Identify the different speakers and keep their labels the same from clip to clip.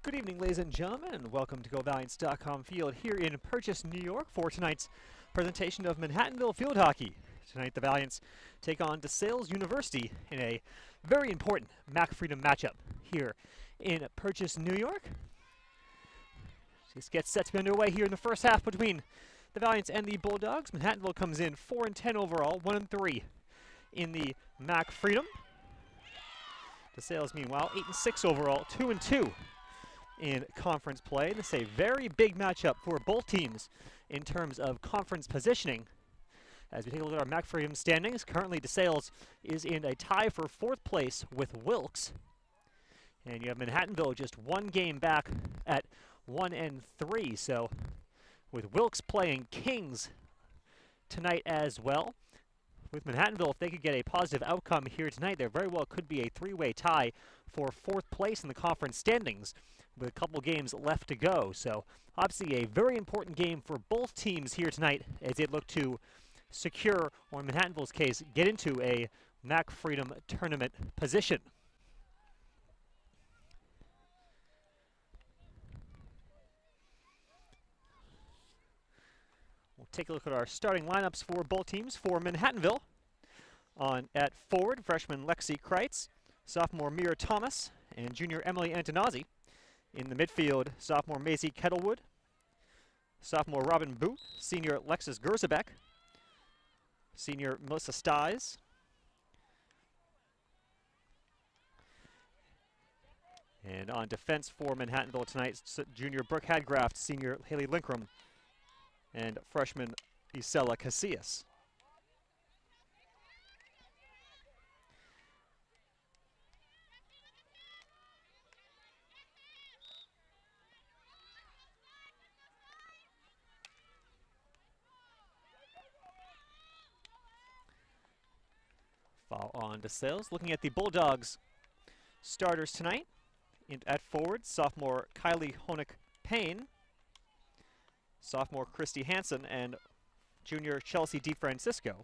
Speaker 1: Good evening, ladies and gentlemen, and welcome to GoValiants.com Field here in Purchase, New York for tonight's presentation of Manhattanville Field Hockey. Tonight, the Valiants take on DeSales University in a very important MAC Freedom matchup here in Purchase, New York. This gets set to be underway here in the first half between the Valiants and the Bulldogs. Manhattanville comes in 4-10 overall, 1-3 in the MAC Freedom. DeSales, meanwhile, 8-6 overall, 2-2 in conference play. This is a very big matchup for both teams in terms of conference positioning. As we take a look at our MAC Freedom standings, currently DeSales is in a tie for 4th place with Wilkes. And you have Manhattanville just one game back at 1-3. So with Wilkes playing Kings tonight as well, with Manhattanville, if they could get a positive outcome here tonight, there very well could be a 3-way tie for 4th place in the conference standings with a couple games left to go. So obviously a very important game for both teams here tonight as they look to secure, or in Manhattanville's case, get into a MAC Freedom tournament position. We'll take a look at our starting lineups for both teams. For Manhattanville, at forward, freshman Lexi Kreitz, sophomore Mira Thomas, and junior Emily Antonazzi. In the midfield, sophomore Maisie Kettlewood, sophomore Robin Boot, senior Lexis Gerzabek, senior Melissa Sties, and on defense for Manhattanville tonight, junior Brooke Hadgraft, senior Haley Linkram, and freshman Isela Casillas. Foul on DeSales. Looking at the Bulldogs starters tonight, at forward, sophomore Kylie Honig-Payne, sophomore Christy Hansen, and junior Chelsea DeFrancisco.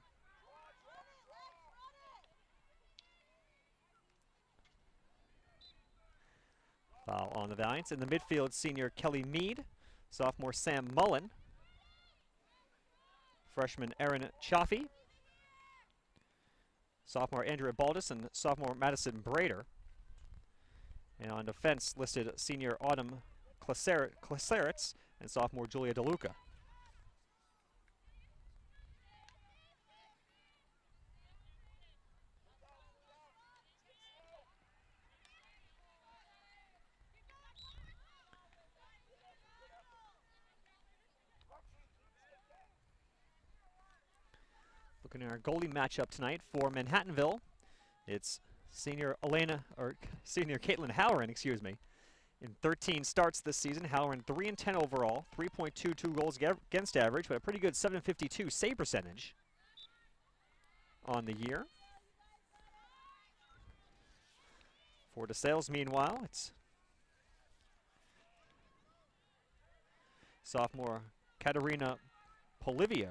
Speaker 1: Foul on the Valiants. In the midfield, senior Kelly Mead, sophomore Sam Mullen, freshman Erin Chaffee, sophomore Andrea Baldus, and sophomore Madison Brader. And on defense, listed senior Autumn Klaseritz and sophomore Julia DeLuca. Looking at our goalie matchup tonight for Manhattanville, it's senior Caitlin Halloran, excuse me. In 13 starts this season, Halloran 3-10 overall, 3.22 goals against average, but a pretty good .752 save percentage on the year. For DeSales, meanwhile, it's sophomore Katerina Polivio.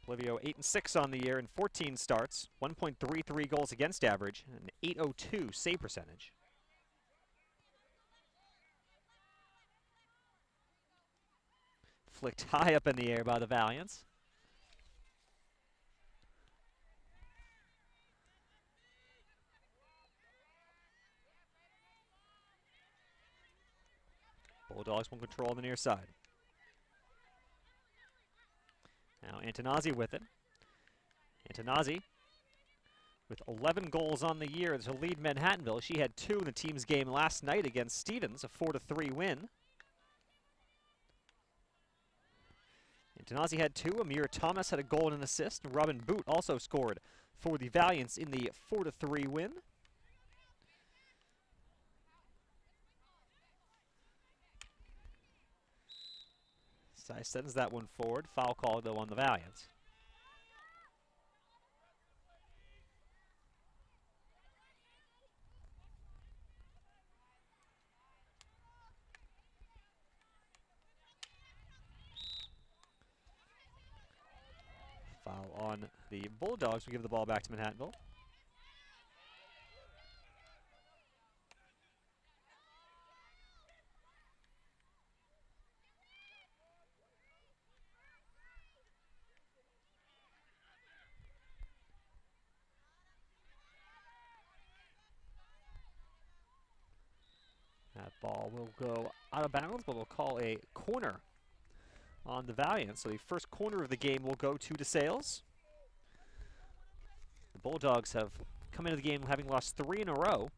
Speaker 1: Polivio 8-6 on the year in 14 starts, 1.33 goals against average, and an .802 save percentage. Flicked high up in the air by the Valiants. Bulldogs will control on the near side. Now Antonazzi with it. Antonazzi with 11 goals on the year to lead Manhattanville. She had 2 in the team's game last night against Stevens, a 4-3 win. Antonazzi had 2. Amir Thomas had a goal and an assist. And Robin Boot also scored for the Valiants in the 4-3 win. So sends that one forward. Foul call, though, on the Valiants. Foul on the Bulldogs. We give the ball back to Manhattanville. Ball will go out of bounds, but we'll call a corner on the Valiant. So the first corner of the game will go to DeSales. The Bulldogs have come into the game having lost 3 in a row,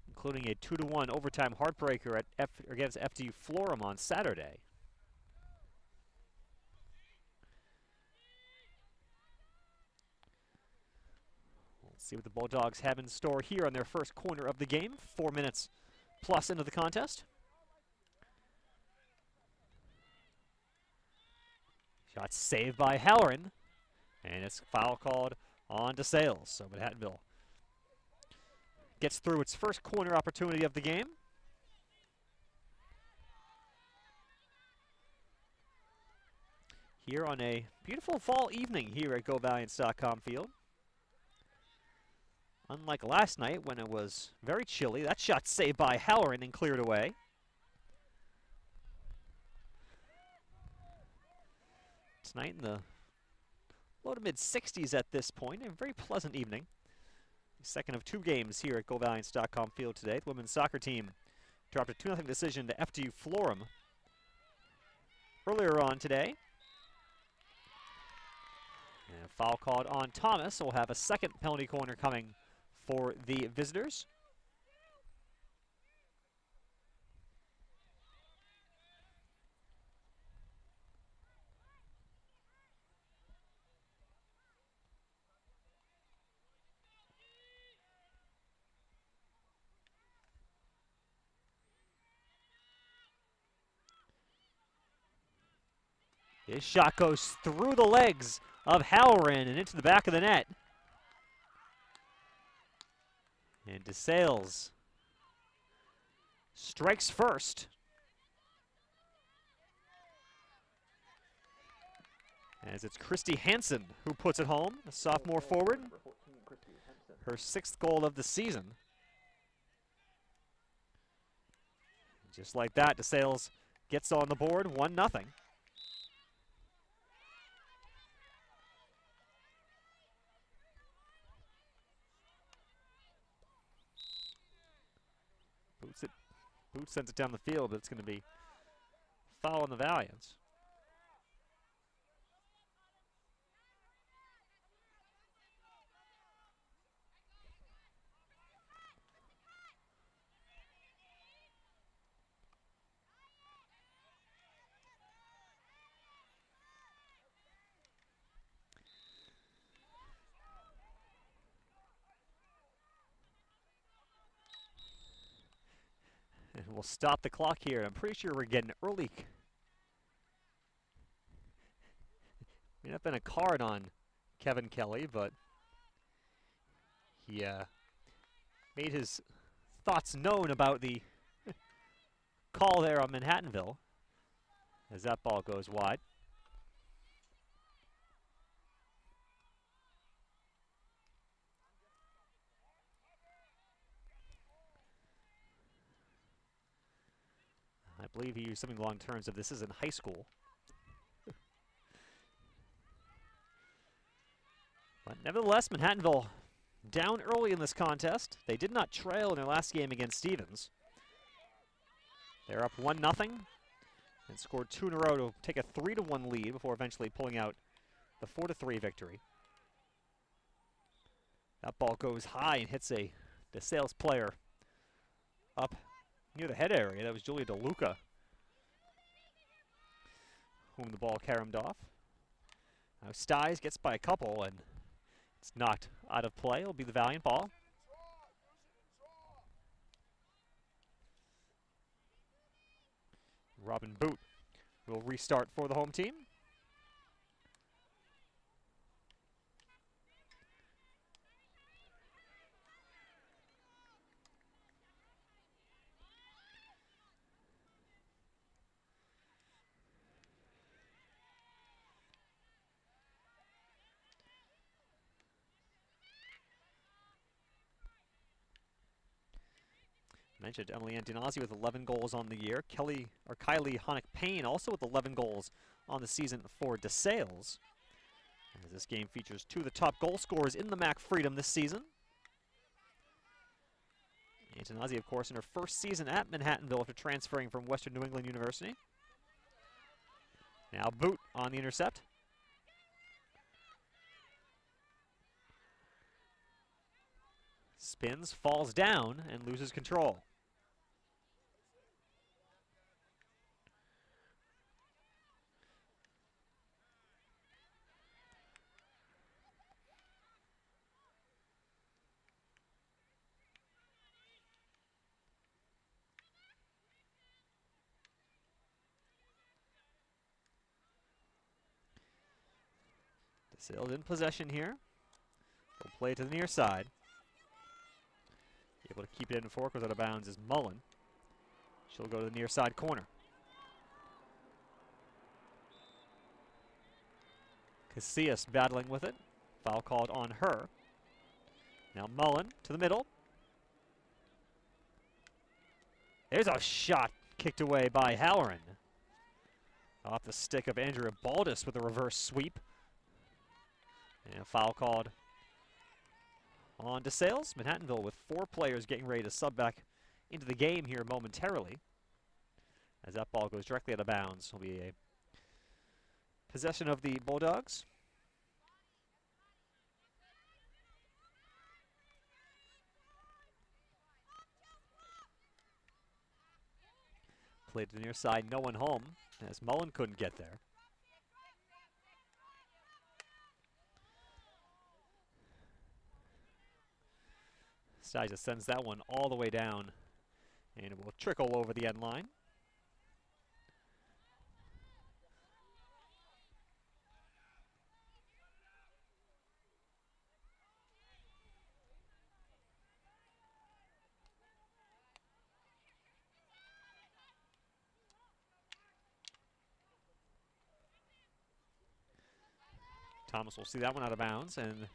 Speaker 1: including a 2-1 overtime heartbreaker against FDU Florham on Saturday. We'll see what the Bulldogs have in store here on their first corner of the game. 4 minutes plus into the contest. Shot saved by Halloran, and it's foul called on DeSales. So Manhattanville gets through its first corner opportunity of the game. Here on a beautiful fall evening here at GoValiants.com field. Unlike last night when it was very chilly, that shot saved by Halloran and cleared away. Tonight in the low to mid 60s at this point, a very pleasant evening. The second of 2 games here at GoValiants.com field today. The women's soccer team dropped a 2-0 decision to FDU Florham earlier on today. And a foul called on Thomas. We'll have a second penalty corner coming for the visitors. His shot goes through the legs of Halloran and into the back of the net. And DeSales strikes first. As it's Christy Hansen who puts it home, a sophomore forward. Her 6th goal of the season. Just like that, DeSales gets on the board, 1-0. Boots sends it down the field, but it's going to be foul on the Valiants. And we'll stop the clock here. I'm pretty sure we're getting early. May not have been a card on Kevin Kelly, but he made his thoughts known about the call there on Manhattanville as that ball goes wide. I believe he used something along terms of this is in high school. But nevertheless, Manhattanville down early in this contest. They did not trail in their last game against Stevens. They're up 1-0 and scored 2 in a row to take a 3-1 lead before eventually pulling out the 4-3 victory. That ball goes high and hits a DeSales player up near the head area. That was Julia DeLuca whom the ball caromed off. Now Stiles gets by a couple and it's knocked out of play. It'll be the Valiant ball. Robin Boot will restart for the home team. Mentioned Emily Antonazzi with 11 goals on the year. Kylie Honick-Payne also with 11 goals on the season for DeSales. As this game features 2 of the top goal scorers in the MAC Freedom this season. Antonazi, of course, in her first season at Manhattanville after transferring from Western New England University. Now Boot on the intercept. Spins, falls down, and loses control. DeSales in possession here. They'll play it to the near side. Able to keep it in before, goes out of bounds is Mullen. She'll go to the near side corner. Casillas battling with it. Foul called on her. Now Mullen to the middle. There's a shot kicked away by Halloran. Off the stick of Andrea Baldus with a reverse sweep. And a foul called on DeSales. Manhattanville with 4 players getting ready to sub back into the game here momentarily. As that ball goes directly out of bounds, will be a possession of the Bulldogs. Played to the near side, no one home, as Mullen couldn't get there. Stiza sends that one all the way down, and it will trickle over the end line. Thomas will see that one out of bounds, and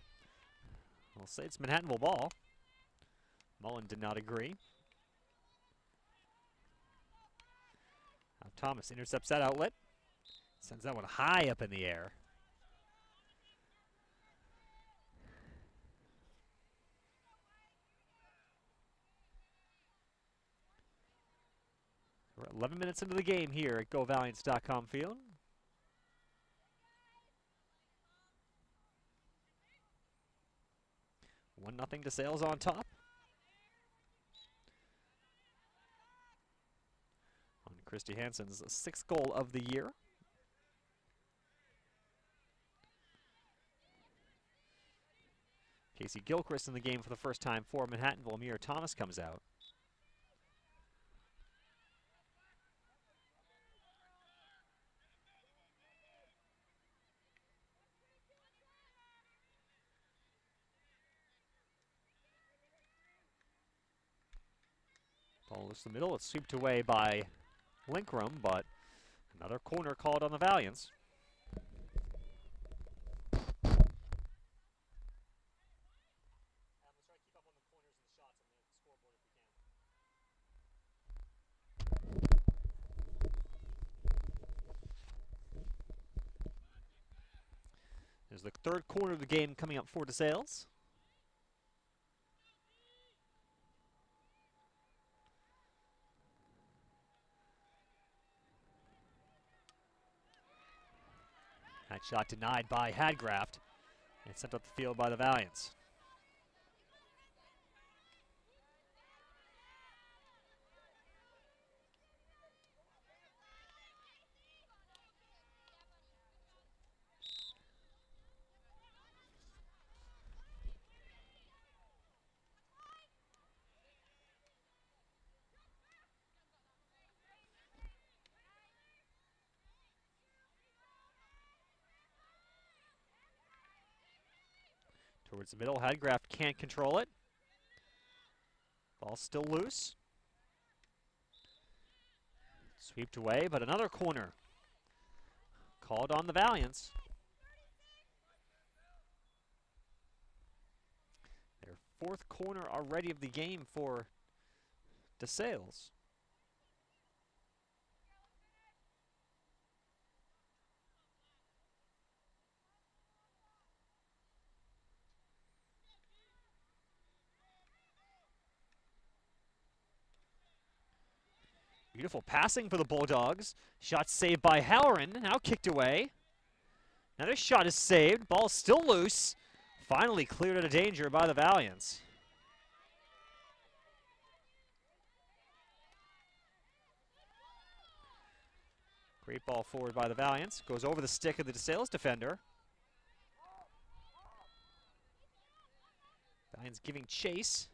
Speaker 1: we'll say it's Manhattanville ball. Mullen did not agree. Now Thomas intercepts that outlet. Sends that one high up in the air. We're 11 minutes into the game here at GoValiants.com field. 1-0 DeSales on top. On Christy Hansen's 6th goal of the year. Casey Gilchrist in the game for the first time for Manhattanville. Amir Thomas comes out. Ball loose to the middle. It's swept away by Linkrum, but another corner called on the Valiants. There's the 3rd corner of the game coming up for DeSales. That shot denied by Hadgraft and sent up the field by the Valiants. Towards the middle, Hadgraft can't control it. Ball still loose. Sweeped away, but another corner called on the Valiants. Their 4th corner already of the game for DeSales. Beautiful passing for the Bulldogs. Shot saved by Halloran, now kicked away. Another shot is saved, ball's still loose. Finally cleared out of danger by the Valiants. Great ball forward by the Valiants. Goes over the stick of the DeSales defender. Valiants giving chase.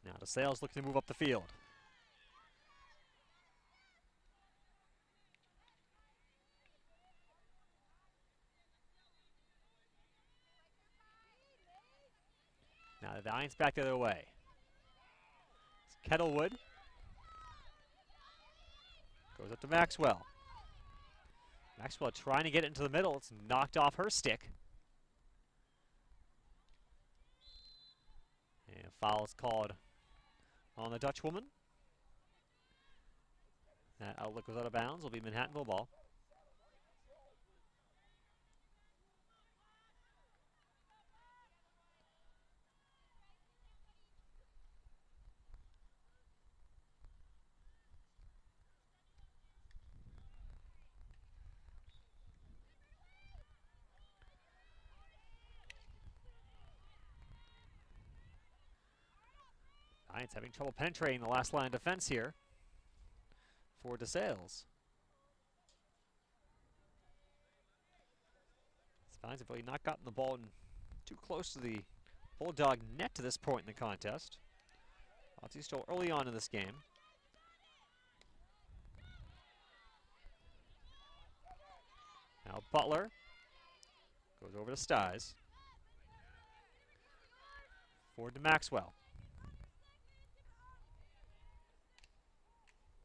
Speaker 1: Now DeSales looking to move up the field. Now the Valiants back the other way. It's Kettlewood. Goes up to Maxwell. Maxwell trying to get it into the middle. It's knocked off her stick. And a foul is called on the Dutch woman. That outlook was out of bounds. Will be Manhattanville ball. Giants having trouble penetrating the last line of defense here for DeSales. Giants have really not gotten the ball too close to the Bulldog net to this point in the contest. Obviously still early on in this game. Now Butler goes over to Stiles. Forward to Maxwell.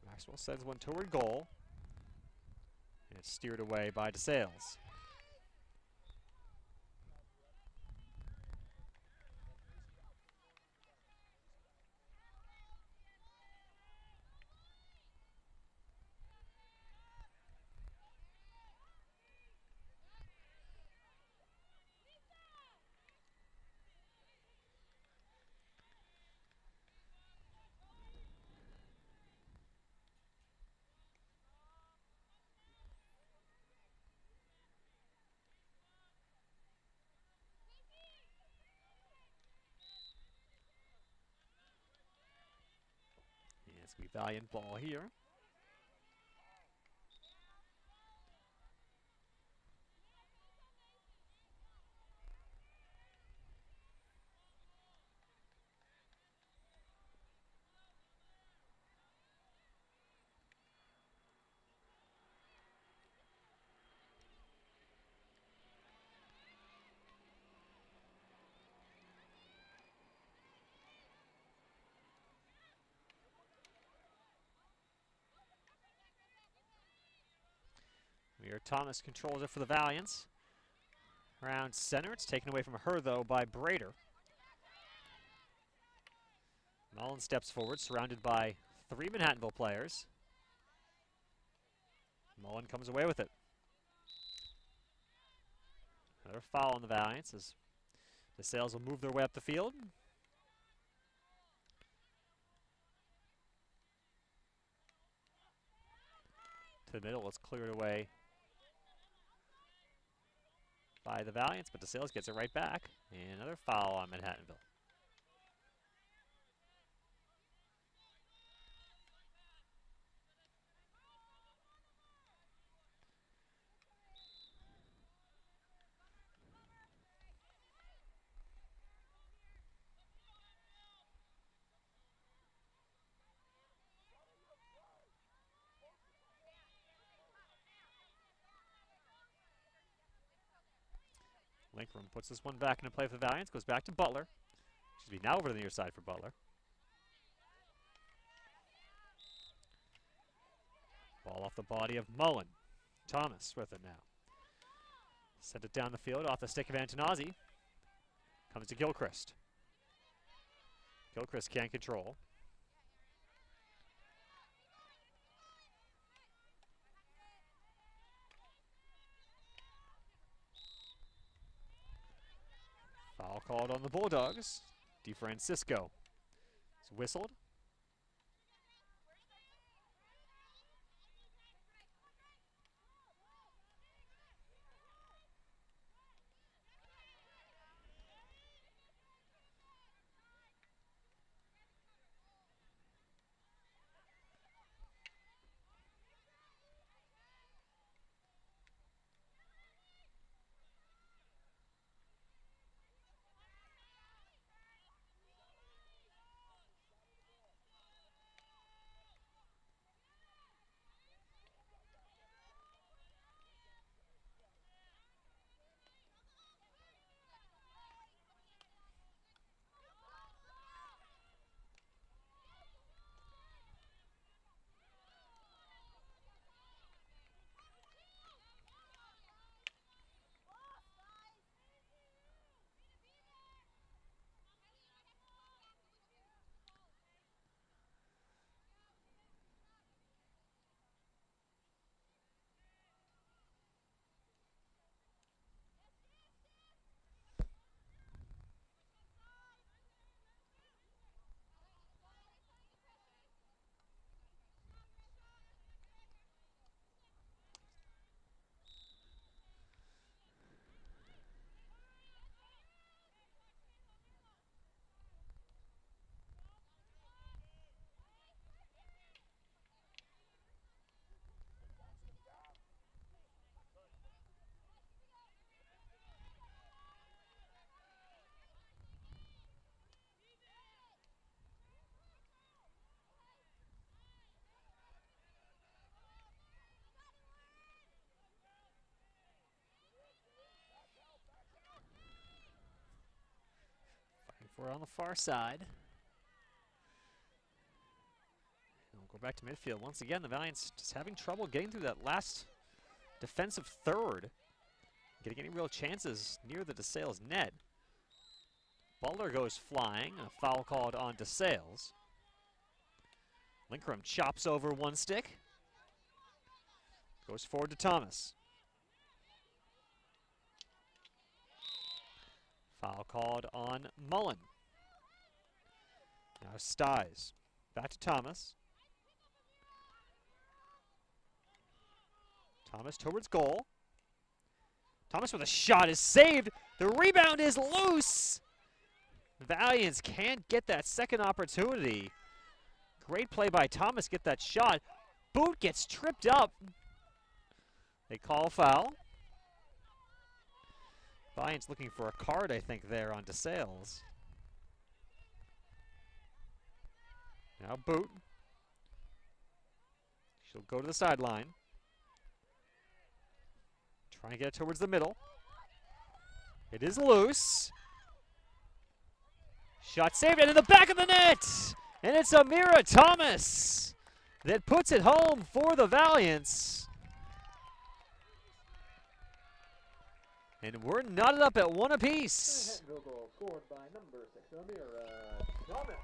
Speaker 1: Maxwell sends one toward goal. And it's steered away by DeSales. Yes, we valiant ball here. Thomas controls it for the Valiants. Around center, it's taken away from her though by Brader. Mullen steps forward, surrounded by 3 Manhattanville players. Mullen comes away with it. Another foul on the Valiants as DeSales will move their way up the field. To the middle, it's cleared away by the Valiants, but DeSales gets it right back. And another foul on Manhattanville. Linkrum puts this one back into play for the Valiants, goes back to Butler. be now over to the near side for Butler. Ball off the body of Mullen. Thomas with it now. Sent it down the field off the stick of Antonazzi. Comes to Gilchrist. Gilchrist can't control. Foul called on the Bulldogs. DeFrancisco is whistled. For on the far side. And we'll go back to midfield. Once again, the Valiants just having trouble getting through that last defensive third. Getting any real chances near the DeSales net. Butler goes flying. A foul called on DeSales. Linkram chops over one stick. Goes forward to Thomas. Foul called on Mullen. Now Styes. Back to Thomas. Thomas towards goal. Thomas with a shot is saved. The rebound is loose. Valiants can't get that second opportunity. Great play by Thomas, get that shot. Boot gets tripped up. They call foul. Valiant's looking for a card, I think, there on DeSales. Now Boot. She'll go to the sideline. Trying to get it towards the middle. It is loose. Shot saved, and in the back of the net! And it's Amira Thomas that puts it home for the Valiants. And we're knotted up at one apiece.
Speaker 2: Manhattanville goal scored by number 6, Amira Thomas.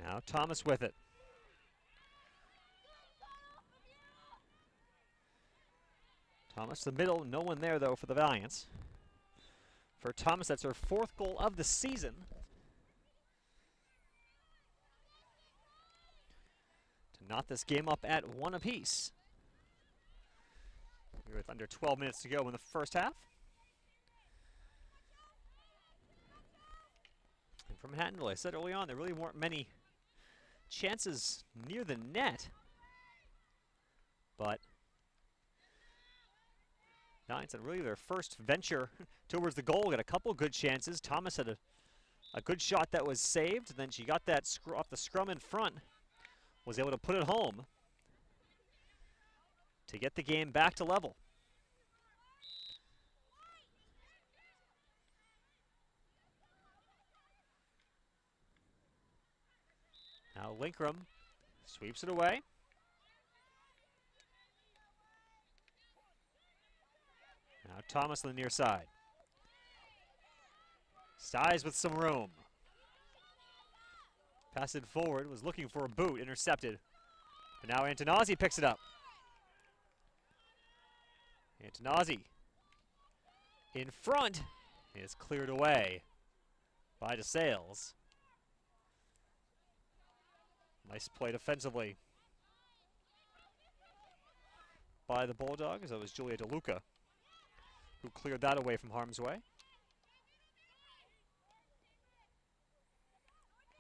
Speaker 1: Now Thomas with it. Thomas, the middle, no one there though for the Valiants. For Thomas, that's her 4th goal of the season. To knot this game up at 1 apiece. Here with under 12 minutes to go in the first half. And from Manhattanville, I said early on, there really weren't many chances near the net. But Giants had really their first venture towards the goal, got a couple good chances. Thomas had a good shot that was saved. Then she got that off the scrum in front, was able to put it home to get the game back to level. Now Linkram sweeps it away. Now Thomas on the near side. Size with some room. Pass it forward, was looking for a boot, intercepted. And now Antonazzi picks it up. Antonazzi in front is cleared away by DeSales. Nice play defensively by the Bulldogs. That was Julia DeLuca who cleared that away from harm's way.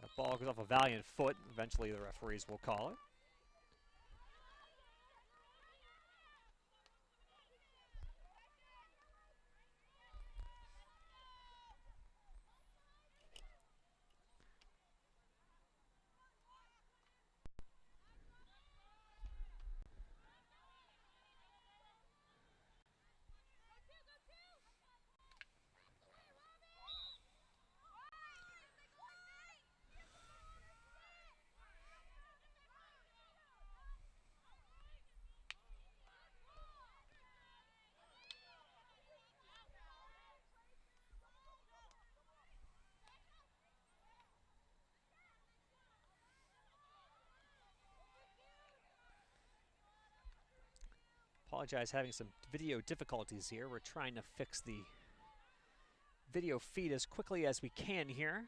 Speaker 1: That ball goes off a valiant foot. Eventually the referees will call it. Apologize, having some video difficulties here. We're trying to fix the video feed as quickly as we can here.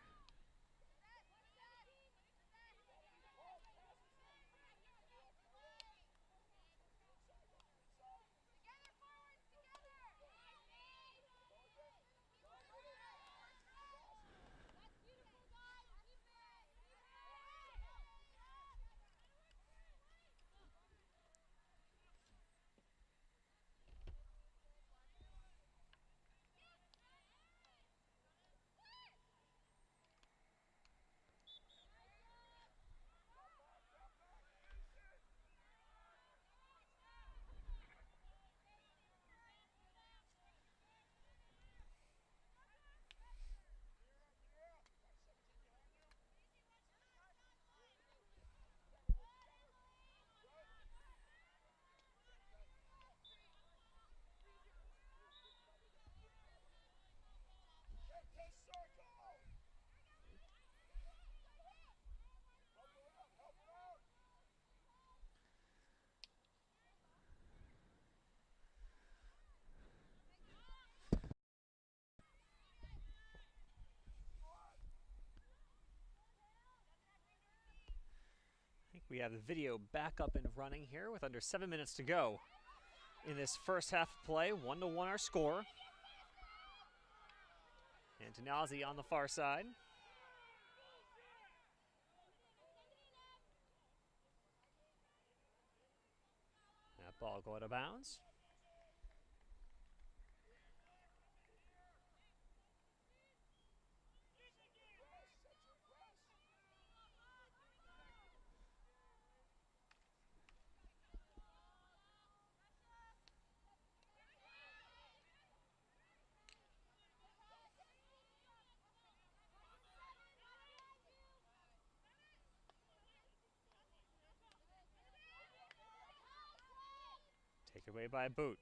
Speaker 1: We have the video back up and running here with under 7 minutes to go in this first half of play. 1-1 our score. Antonazzi on the far side. That ball go out of bounds. Taken away by a boot.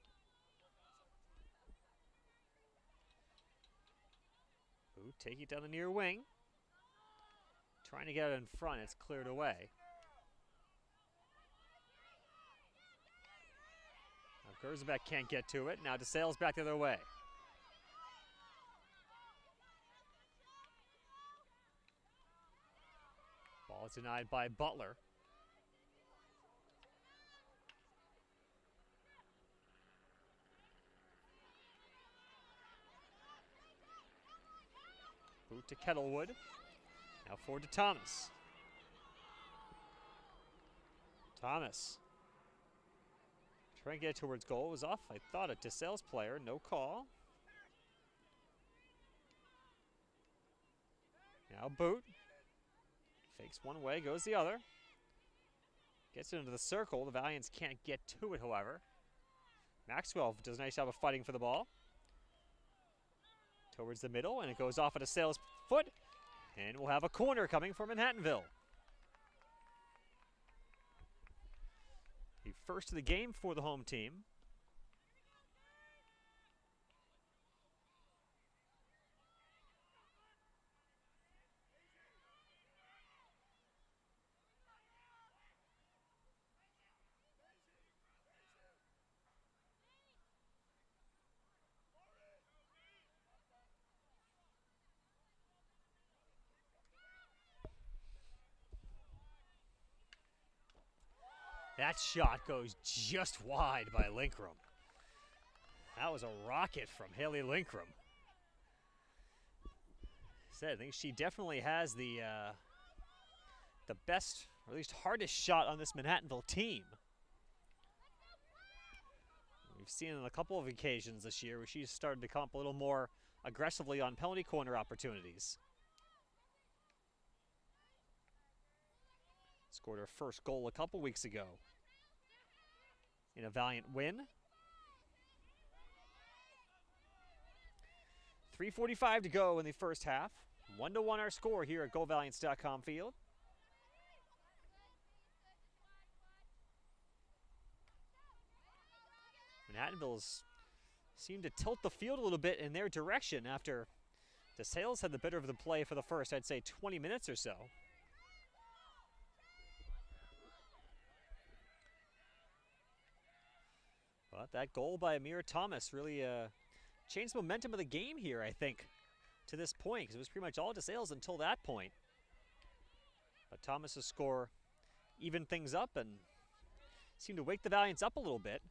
Speaker 1: Boot take it down the near wing. Trying to get it in front, it's cleared away. Now Gersbeck can't get to it. Now DeSales back the other way. Ball is denied by Butler. Boot to Kettlewood. Now forward to Thomas. Thomas. Trying to get towards goal. It was off, I thought, a DeSales player. No call. Now Boot. Fakes one way, goes the other. Gets it into the circle. The Valiants can't get to it, however. Maxwell does a nice job of fighting for the ball. Towards the middle, and it goes off at a DeSales foot. And we'll have a corner coming for Manhattanville. The first of the game for the home team. That shot goes just wide by Linkrum. That was a rocket from Haley Linkrum. I think she definitely has the best, or at least hardest shot on this Manhattanville team. We've seen on a couple of occasions this year where she's started to come up a little more aggressively on penalty corner opportunities. Scored her first goal a couple weeks ago in a Valiant win. 3:45 to go in the first half. 1-1 our score here at GoValiants.com field. Manhattanville's seemed to tilt the field a little bit in their direction after DeSales had the better of the play for the first, I'd say, 20 minutes or so. But that goal by Amira Thomas really changed the momentum of the game here, I think, to this point, because it was pretty much all DeSales until that point. But Thomas's score evened things up and seemed to wake the Valiants up a little bit.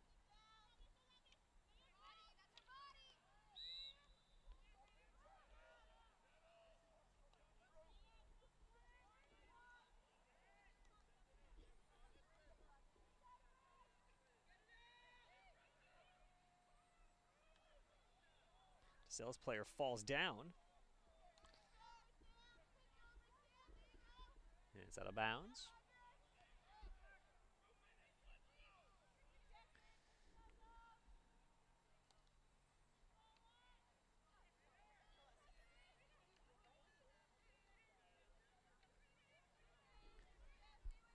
Speaker 1: DeSales player falls down. And it's out of bounds.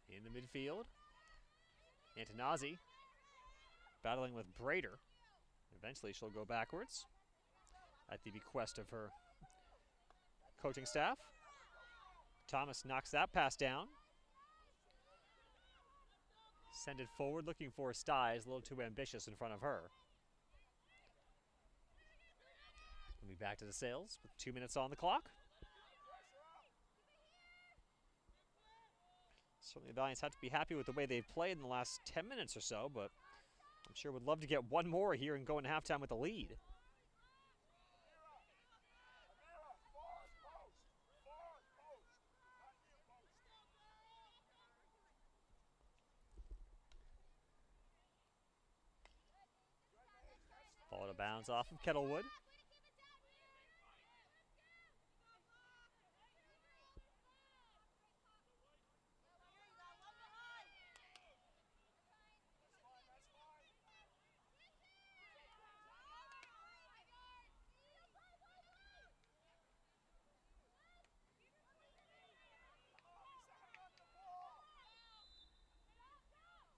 Speaker 1: In the midfield, Antonazzi battling with Brader. Eventually she'll go backwards at the bequest of her coaching staff. Thomas knocks that pass down. Send it forward, looking for Styes, a little too ambitious in front of her. We'll be back to DeSales with 2 minutes on the clock. Certainly the Valiants have to be happy with the way they've played in the last 10 minutes or so, but I'm sure would love to get one more here and go into halftime with a lead. Ball out of bounds off of Kettlewood.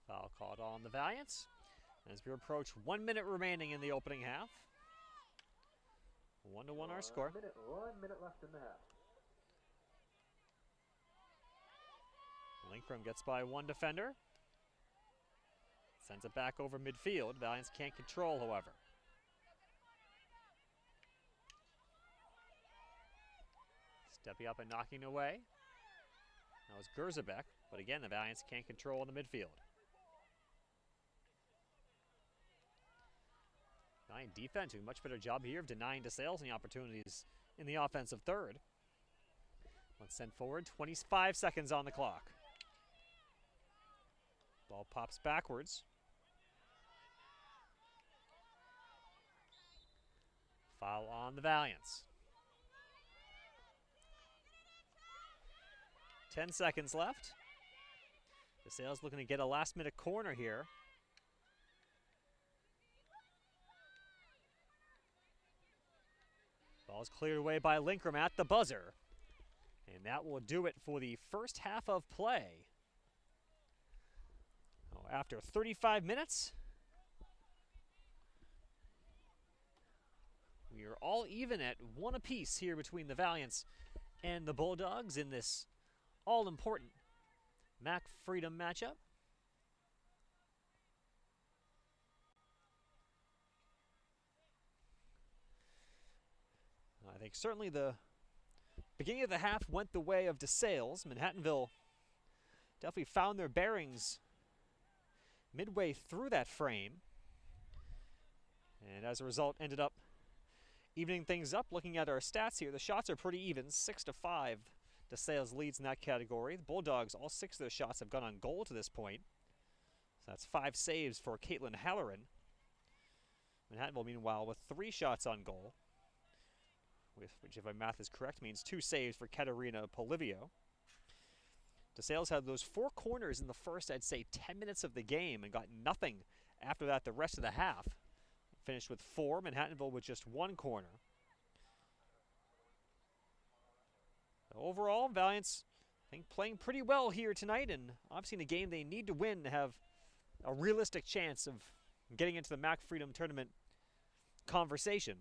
Speaker 1: Foul called on the Valiants as we approach 1 minute remaining in the opening half. 1-1 our score.
Speaker 2: 1 minute left in the half.
Speaker 1: Linkrum gets by one defender. Sends it back over midfield. Valiants can't control, however. Stepping up and knocking away. That was Gerzabek, but again, the Valiants can't control in the midfield. Valiant defense doing a much better job here of denying DeSales any opportunities in the offensive third. Let's send forward, 25 seconds on the clock. Ball pops backwards. Foul on the Valiants. 10 seconds left. DeSales looking to get a last-minute corner here. Ball's cleared away by Linkrum at the buzzer. And that will do it for the first half of play. Oh, after 35 minutes, we are all even at one apiece here between the Valiants and the Bulldogs in this all-important MAC Freedom matchup. I think certainly the beginning of the half went the way of DeSales. Manhattanville definitely found their bearings midway through that frame. And as a result, ended up evening things up. Looking at our stats here, the shots are pretty even, 6-5. DeSales leads in that category. The Bulldogs, all 6 of their shots have gone on goal to this point. So that's 5 saves for Caitlin Halloran. Manhattanville, meanwhile, with 3 shots on goal, which, if my math is correct, means 2 saves for Katerina Polivio. DeSales had those 4 corners in the first, I'd say, 10 minutes of the game and got nothing after that the rest of the half. Finished with 4, Manhattanville with just 1 corner. Overall, Valiants, I think, playing pretty well here tonight, and obviously in a game they need to win to have a realistic chance of getting into the MAC Freedom Tournament conversation.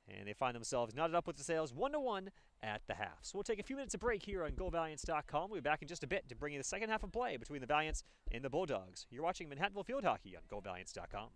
Speaker 1: And they find themselves knotted up with DeSales 1-1 at the half. So we'll take a few minutes of break here on GoValiants.com. We'll be back in just a bit to bring you the second half of play between the Valiants and the Bulldogs. You're watching Manhattanville Field Hockey on GoValiants.com.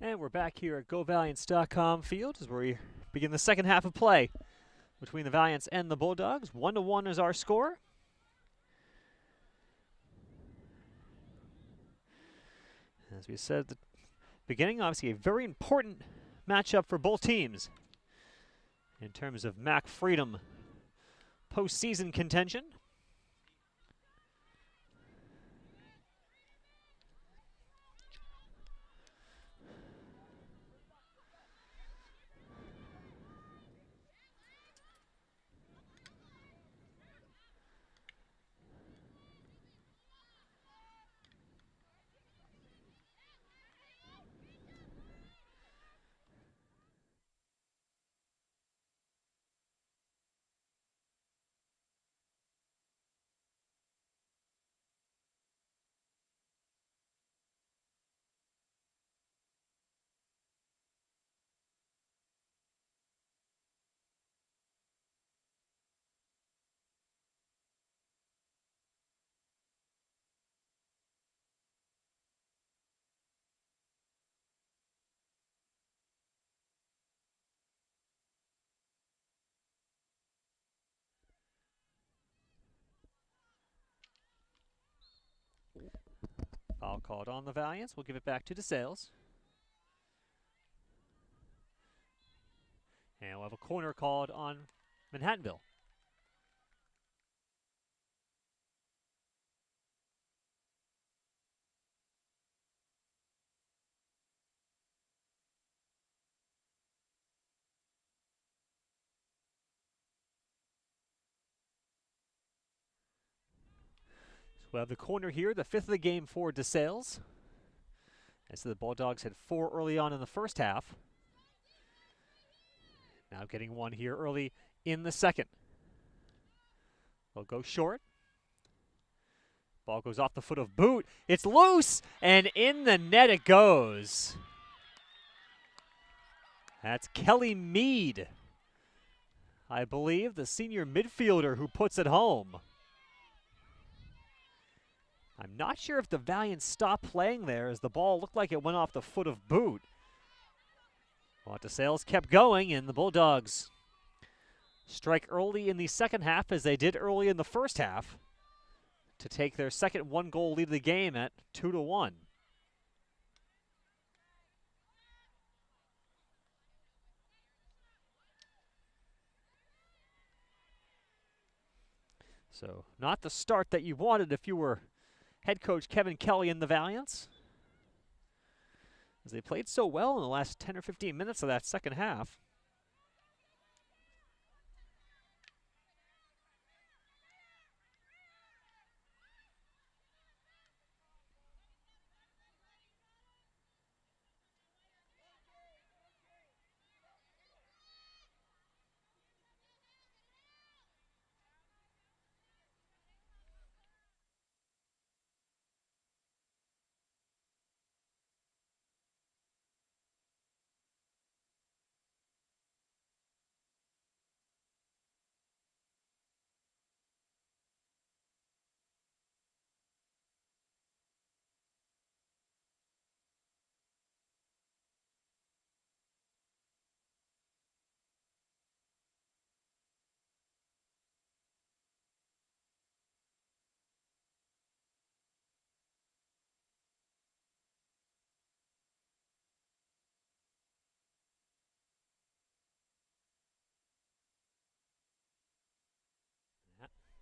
Speaker 1: And we're back here at GoValiants.com field as we begin the second half of play between the Valiants and the Bulldogs. 1-1 is our score. As we said at the beginning, obviously a very important matchup for both teams in terms of MAC Freedom postseason contention. Foul called on the Valiants. We'll give it back to DeSales. And we'll have a corner called on Manhattanville. So we'll have the corner here, the fifth of the game for DeSales. As the Bulldogs had 4 early on in the first half. Now getting one here early in the second. They'll go short. Ball goes off the foot of Boot. It's loose, and in the net it goes. That's Kelly Mead, I believe, the senior midfielder who puts it home. I'm not sure if the Valiants stopped playing there as the ball looked like it went off the foot of Boot. Well, DeSales kept going, and the Bulldogs strike early in the second half as they did early in the first half to take their second one-goal lead of the game at 2-1. So not the start that you wanted if you were head coach Kevin Kelly and the Valiants, as they played so well in the last 10 or 15 minutes of that second half.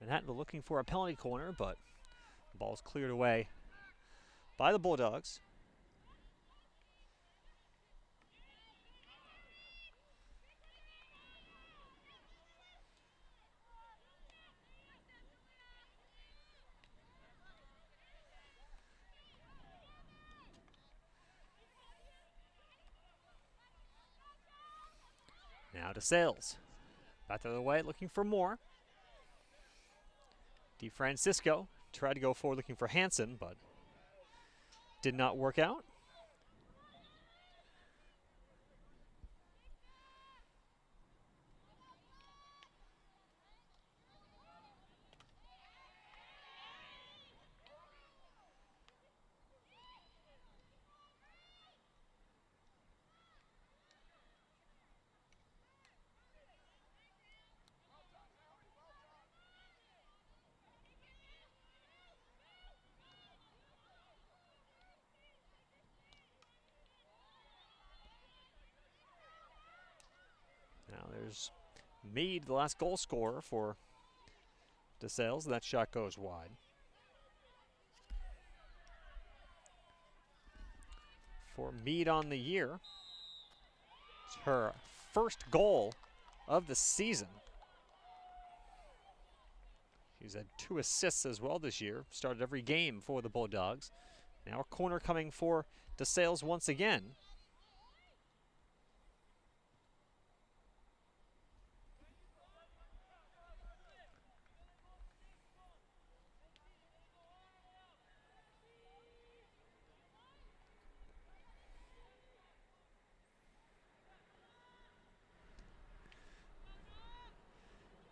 Speaker 1: Manhattanville looking for a penalty corner, but the ball's cleared away by the Bulldogs. Now DeSales. Back the other way, looking for more. DeFrancisco tried to go forward looking for Hansen, but did not work out. There's Mead, the last goal scorer for DeSales. That shot goes wide. For Mead on the year, it's her first goal of the season. She's had 2 assists as well this year. Started every game for the Bulldogs. Now a corner coming for DeSales once again.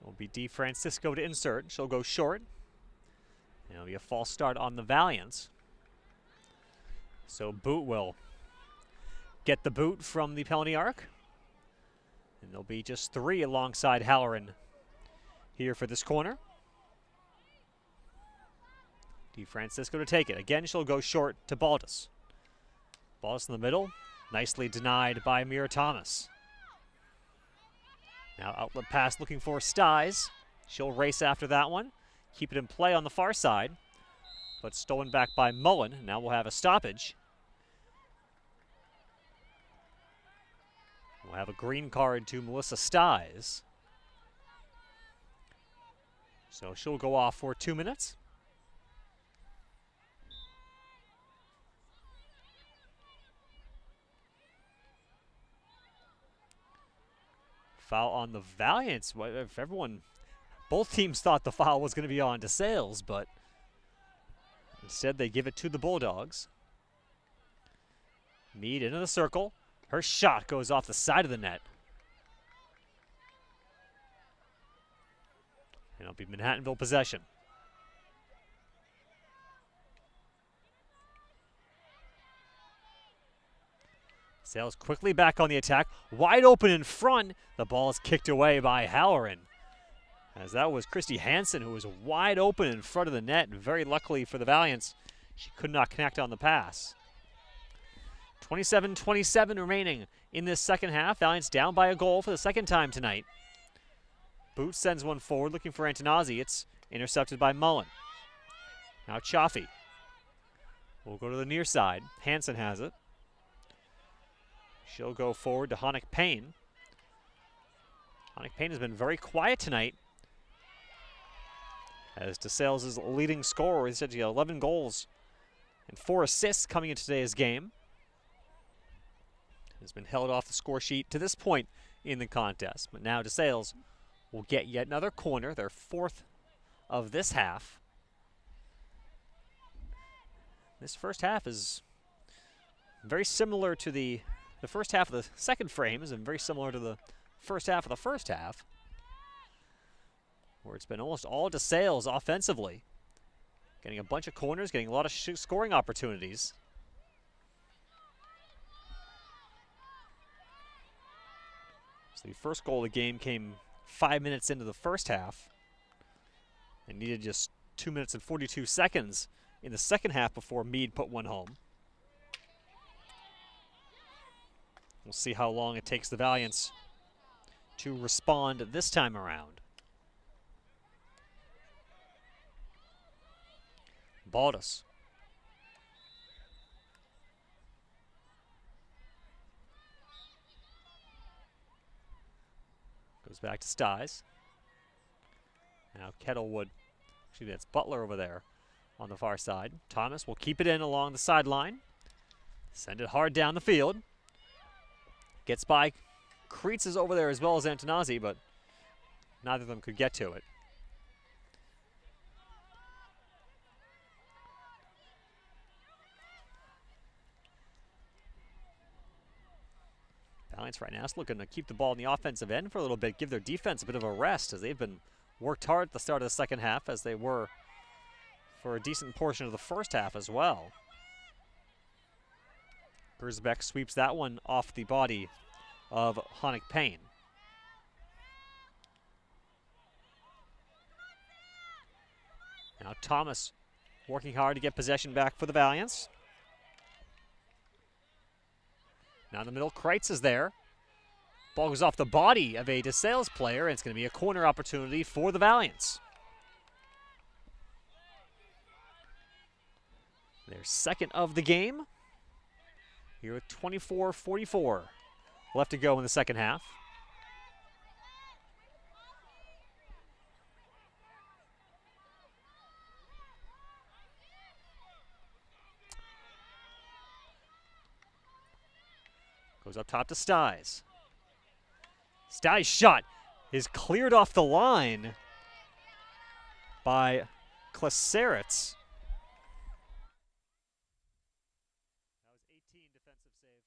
Speaker 1: Will be DeFrancisco to insert. She'll go short. It'll be a false start on the Valiants. So Boot will get the boot from the penalty arc. And there'll be just 3 alongside Halloran here for this corner. DeFrancisco to take it. Again, she'll go short to Baldus. Baldus in the middle. Nicely denied by Mira Thomas. Now outlet pass looking for Styes. She'll race after that one. Keep it in play on the far side. But stolen back by Mullen. Now we'll have a stoppage. We'll have a green card to Melissa Styes. So she'll go off for 2 minutes. Foul on the Valiants. If everyone, both teams thought the foul was going to be on DeSales, but instead they give it to the Bulldogs. Mead into the circle. Her shot goes off the side of the net. And it'll be Manhattanville possession. DeSales quickly back on the attack. Wide open in front. The ball is kicked away by Halloran. As that was Christy Hansen, who was wide open in front of the net. And very luckily for the Valiants, she could not connect on the pass. 27-27 remaining in this second half. Valiants down by a goal for the second time tonight. Boot sends one forward looking for Antonazzi. It's intercepted by Mullen. Now Chaffee will go to the near side. Hansen has it. She'll go forward to Honick Payne. Honick Payne has been very quiet tonight. As DeSales is leading scorer, he's had 11 goals and 4 assists coming into today's game. Has been held off the score sheet to this point in the contest. But now DeSales will get yet another corner, their 4th of this half. This first half is very similar to the first half of the second frame, is very similar to the first half of the first half, where it's been almost all DeSales offensively. Getting a bunch of corners, getting a lot of scoring opportunities. So the first goal of the game came 5 minutes into the first half. They needed just 2 minutes and 42 seconds in the second half before Mead put one home. We'll see how long it takes the Valiants to respond this time around. Baldus. Goes back to Styes. Now Kettlewood. Actually, that's Butler over there on the far side. Thomas will keep it in along the sideline. Send it hard down the field. Gets by. Kreitz is over there as well as Antonazzi, but neither of them could get to it. Valiants right now is looking to keep the ball in the offensive end for a little bit, give their defense a bit of a rest, as they've been worked hard at the start of the second half, as they were for a decent portion of the first half as well. Gersbeck sweeps that one off the body of Honick Payne. Now Thomas working hard to get possession back for the Valiants. Now in the middle, Kreitz is there. Ball goes off the body of a DeSales player, and it's going to be a corner opportunity for the Valiants. Their second of the game. Here with 24-44 left to go in the second half. Goes up top to Styes. Styes' shot is cleared off the line by Klaseritz. That was 18 defensive save.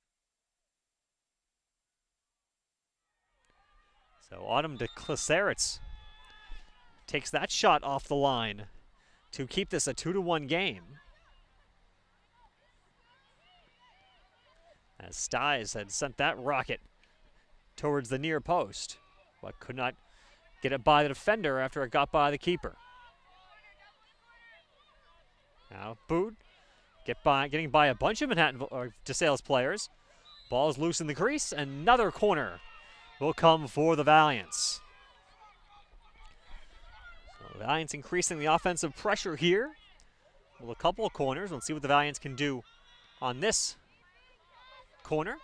Speaker 1: So Autumn de Klaseritz takes that shot off the line to keep this a 2-1 game. As Styes had sent that rocket towards the near post, but could not get it by the defender after it got by the keeper. Now Boot getting by a bunch of Manhattanville or DeSales players. Ball is loose in the crease. Another corner will come for the Valiants. So the Valiants increasing the offensive pressure here. With a couple of corners. We'll see what the Valiants can do on this corner.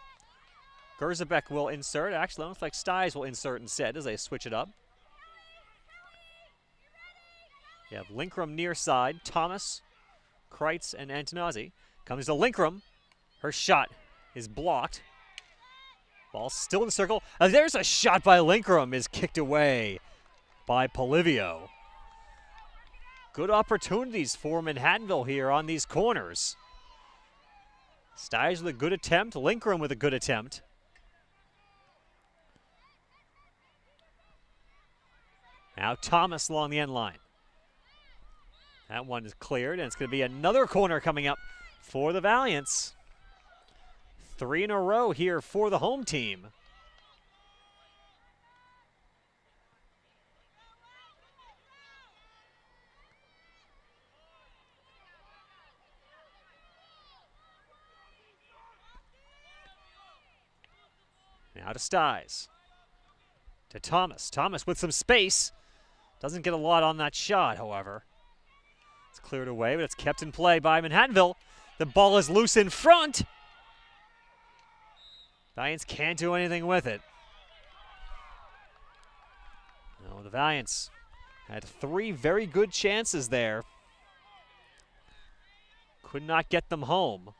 Speaker 1: Gerzabek will insert. Actually, it looks like Styes will insert instead as they switch it up. You have Linkrum near side. Thomas, Kreitz, and Antonazzi. Comes to Linkrum. Her shot is blocked. Ball still in the circle. There's a shot by Linkrum. Is kicked away by Polivio. Good opportunities for Manhattanville here on these corners. Styes with a good attempt. Linkrum with a good attempt. Now Thomas along the end line. That one is cleared, and it's going to be another corner coming up for the Valiants. 3 in a row here for the home team. Now to Styes. To Thomas. Thomas with some space. Doesn't get a lot on that shot, however. It's cleared away, but it's kept in play by Manhattanville. The ball is loose in front. Valiants can't do anything with it. No, the Valiants had 3 very good chances there. Could not get them home.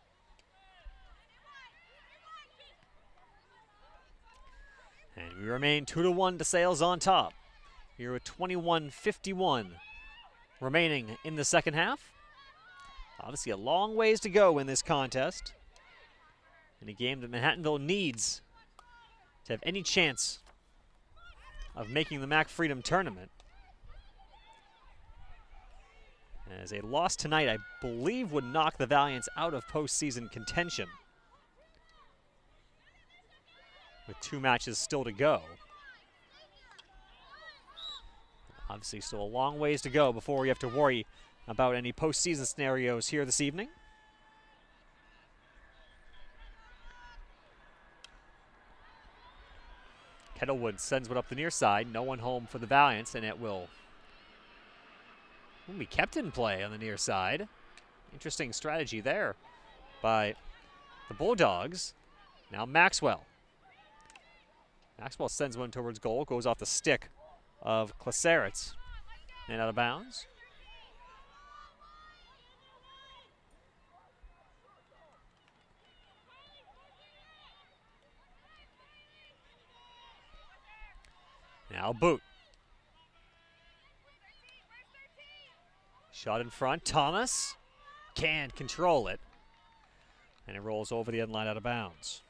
Speaker 1: And we remain 2-1 DeSales on top. Here with 21-51 remaining in the second half. Obviously a long ways to go in this contest. In a game that Manhattanville needs to have any chance of making the Mac Freedom Tournament. As a loss tonight, I believe, would knock the Valiants out of postseason contention. With 2 matches still to go. Obviously still a long ways to go before we have to worry about any postseason scenarios here this evening. Kettlewood sends one up the near side. No one home for the Valiants, and it will be kept in play on the near side. Interesting strategy there by the Bulldogs. Now Maxwell. Maxwell sends one towards goal, goes off the stick of Klaseritz and out of bounds. Now Boot. Shot in front. Thomas can't control it. And it rolls over the end line out of bounds.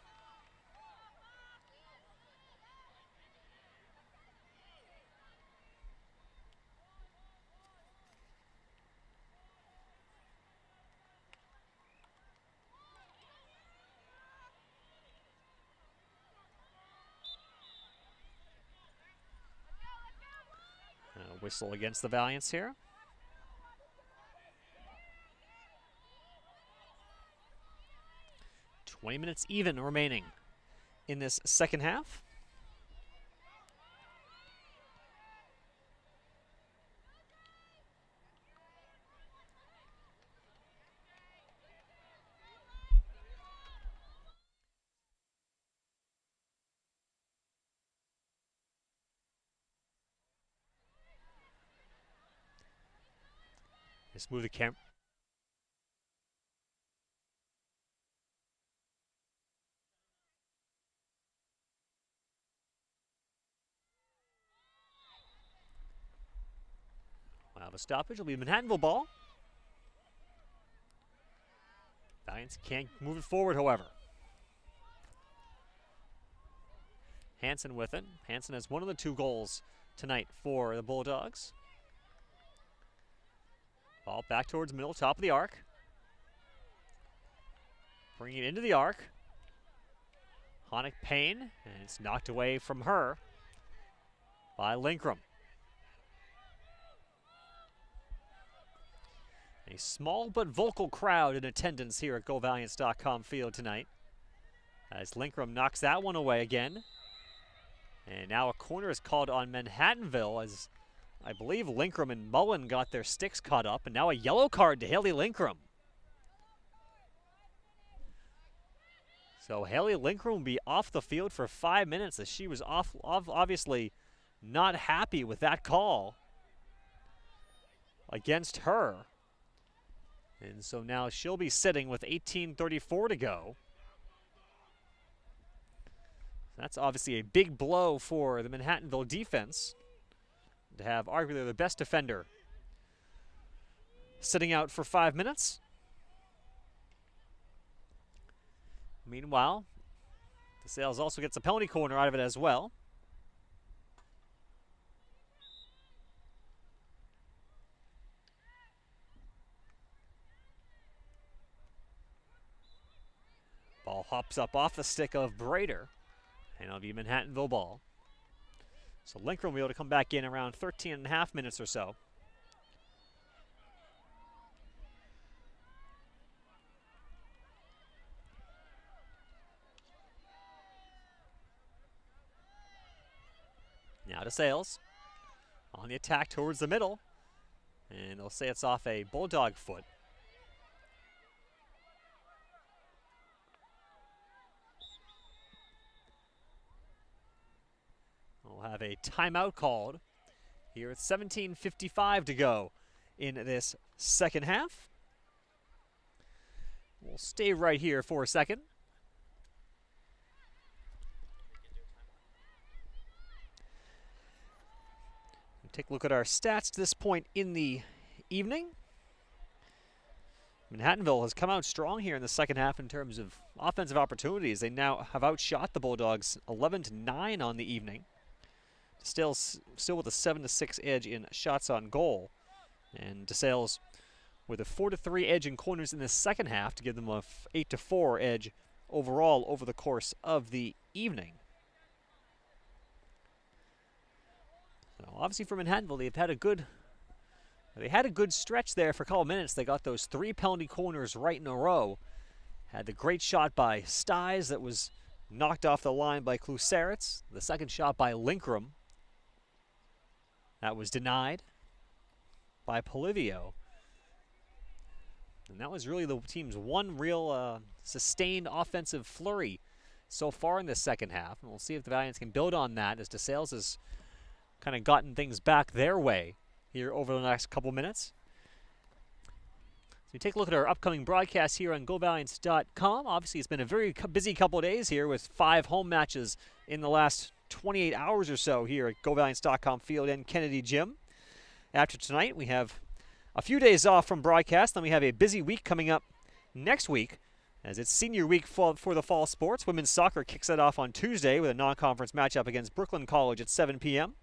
Speaker 1: Whistle against the Valiants here. .20 minutes even remaining in this second half. Just move the camera. We'll have a stoppage. It'll be Manhattanville ball. Valiants can't move it forward, however. Hansen with it. Hansen has one of the 2 goals tonight for the Bulldogs. Ball back towards middle, top of the arc. Bringing it into the arc. Honick Payne, and it's knocked away from her by Linkrum. A small but vocal crowd in attendance here at GoValiants.com field tonight, as Linkrum knocks that one away again. And now a corner is called on Manhattanville, as I believe Linkrum and Mullen got their sticks caught up, and now a yellow card to Haley Linkrum. So Haley Linkrum will be off the field for 5 minutes, as she was obviously not happy with that call against her. And so now she'll be sitting with 18:34 to go. That's obviously a big blow for the Manhattanville defense, to have arguably the best defender sitting out for 5 minutes. Meanwhile, DeSales also gets a penalty corner out of it as well. Ball hops up off the stick of Brader, and it'll be Manhattanville ball. So Linkrum will be able to come back in around 13.5 minutes or so. Now DeSales on the attack towards the middle, and they'll say it's off a Bulldog foot. We'll have a timeout called here with 17:55 to go in this second half. We'll stay right here for a second. Take a look at our stats to this point in the evening. Manhattanville has come out strong here in the second half in terms of offensive opportunities. They now have outshot the Bulldogs 11-9 on the evening. Still with a 7-6 edge in shots on goal. And DeSales with a 4-3 edge in corners in the second half to give them a 8-4 edge overall over the course of the evening. So obviously for Manhattanville, they had a good stretch there for a couple of minutes. They got those 3 penalty corners right in a row. Had the great shot by Styes that was knocked off the line by Kluseritz. The second shot by Linkrum. That was denied by Polivio. And that was really the team's one real sustained offensive flurry so far in the second half. And we'll see if the Valiants can build on that, as DeSales has kind of gotten things back their way here over the next couple minutes. So we take a look at our upcoming broadcast here on GoValiants.com. Obviously, it's been a very busy couple of days here with 5 home matches in the last 28 hours or so here at GoValiants.com field and Kennedy Gym. After tonight, we have a few days off from broadcast. Then we have a busy week coming up next week, as it's senior week for the fall sports. Women's soccer kicks it off on Tuesday with a non-conference matchup against Brooklyn College at 7 p.m.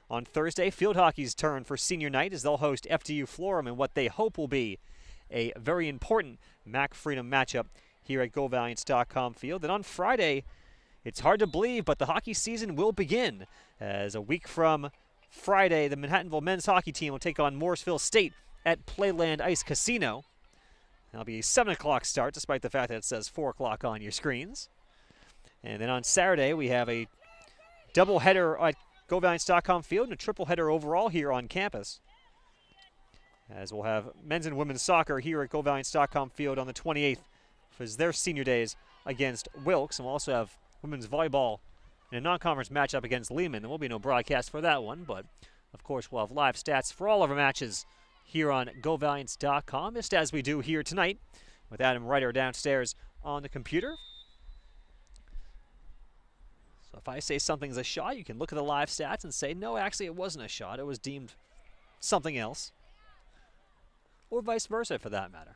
Speaker 1: On Thursday, field hockey's turn for senior night, as they'll host FDU Florham in what they hope will be a very important MAC Freedom matchup here at GoValiants.com field. And on Friday, it's hard to believe, but the hockey season will begin, as a week from Friday, the Manhattanville men's hockey team will take on Morrisville State at Playland Ice Casino. That'll be a 7 o'clock start, despite the fact that it says 4 o'clock on your screens. And then on Saturday, we have a doubleheader at GoValiants.com field and a triple header overall here on campus, as we'll have men's and women's soccer here at GoValiants.com field on the 28th for their senior days against Wilkes. And we'll also have women's volleyball in a non-conference matchup against Lehman. There will be no broadcast for that one, but of course we'll have live stats for all of our matches here on GoValiants.com, just as we do here tonight with Adam Ryder downstairs on the computer. So if I say something's a shot, you can look at the live stats and say, no, actually it wasn't a shot. It was deemed something else. Or vice versa for that matter.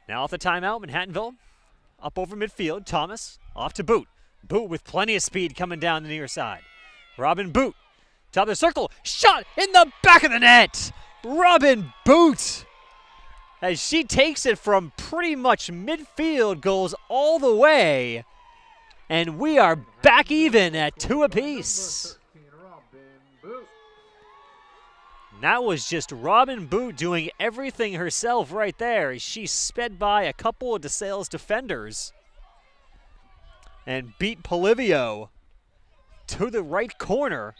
Speaker 1: Now off the timeout, Manhattanville up over midfield. Thomas off to Boot. Boot with plenty of speed coming down the near side. Robin Boot, top of the circle, shot in the back of the net. Robin Boot, as she takes it from pretty much midfield, goes all the way, and we are back even at 2 apiece. That was just Robin Boot doing everything herself right there as she sped by a couple of DeSales defenders and beat Polivio to the right corner.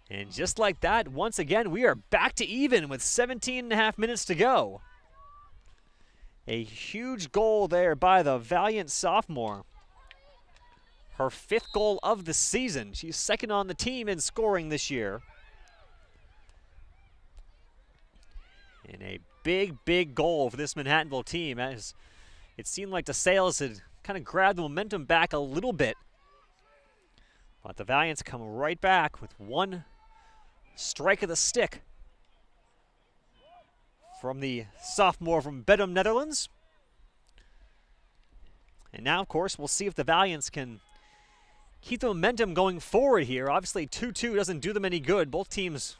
Speaker 1: And just like that, once again, we are back to even with 17.5 minutes to go. A huge goal there by the valiant sophomore. Her 5th goal of the season. She's second on the team in scoring this year. And a big, big goal for this Manhattanville team, as it seemed like DeSales had kind of grabbed the momentum back a little bit. But the Valiants come right back with one strike of the stick from the sophomore from Bedum, Netherlands. And now, of course, we'll see if the Valiants can keep the momentum going forward here. Obviously, 2-2 doesn't do them any good. Both teams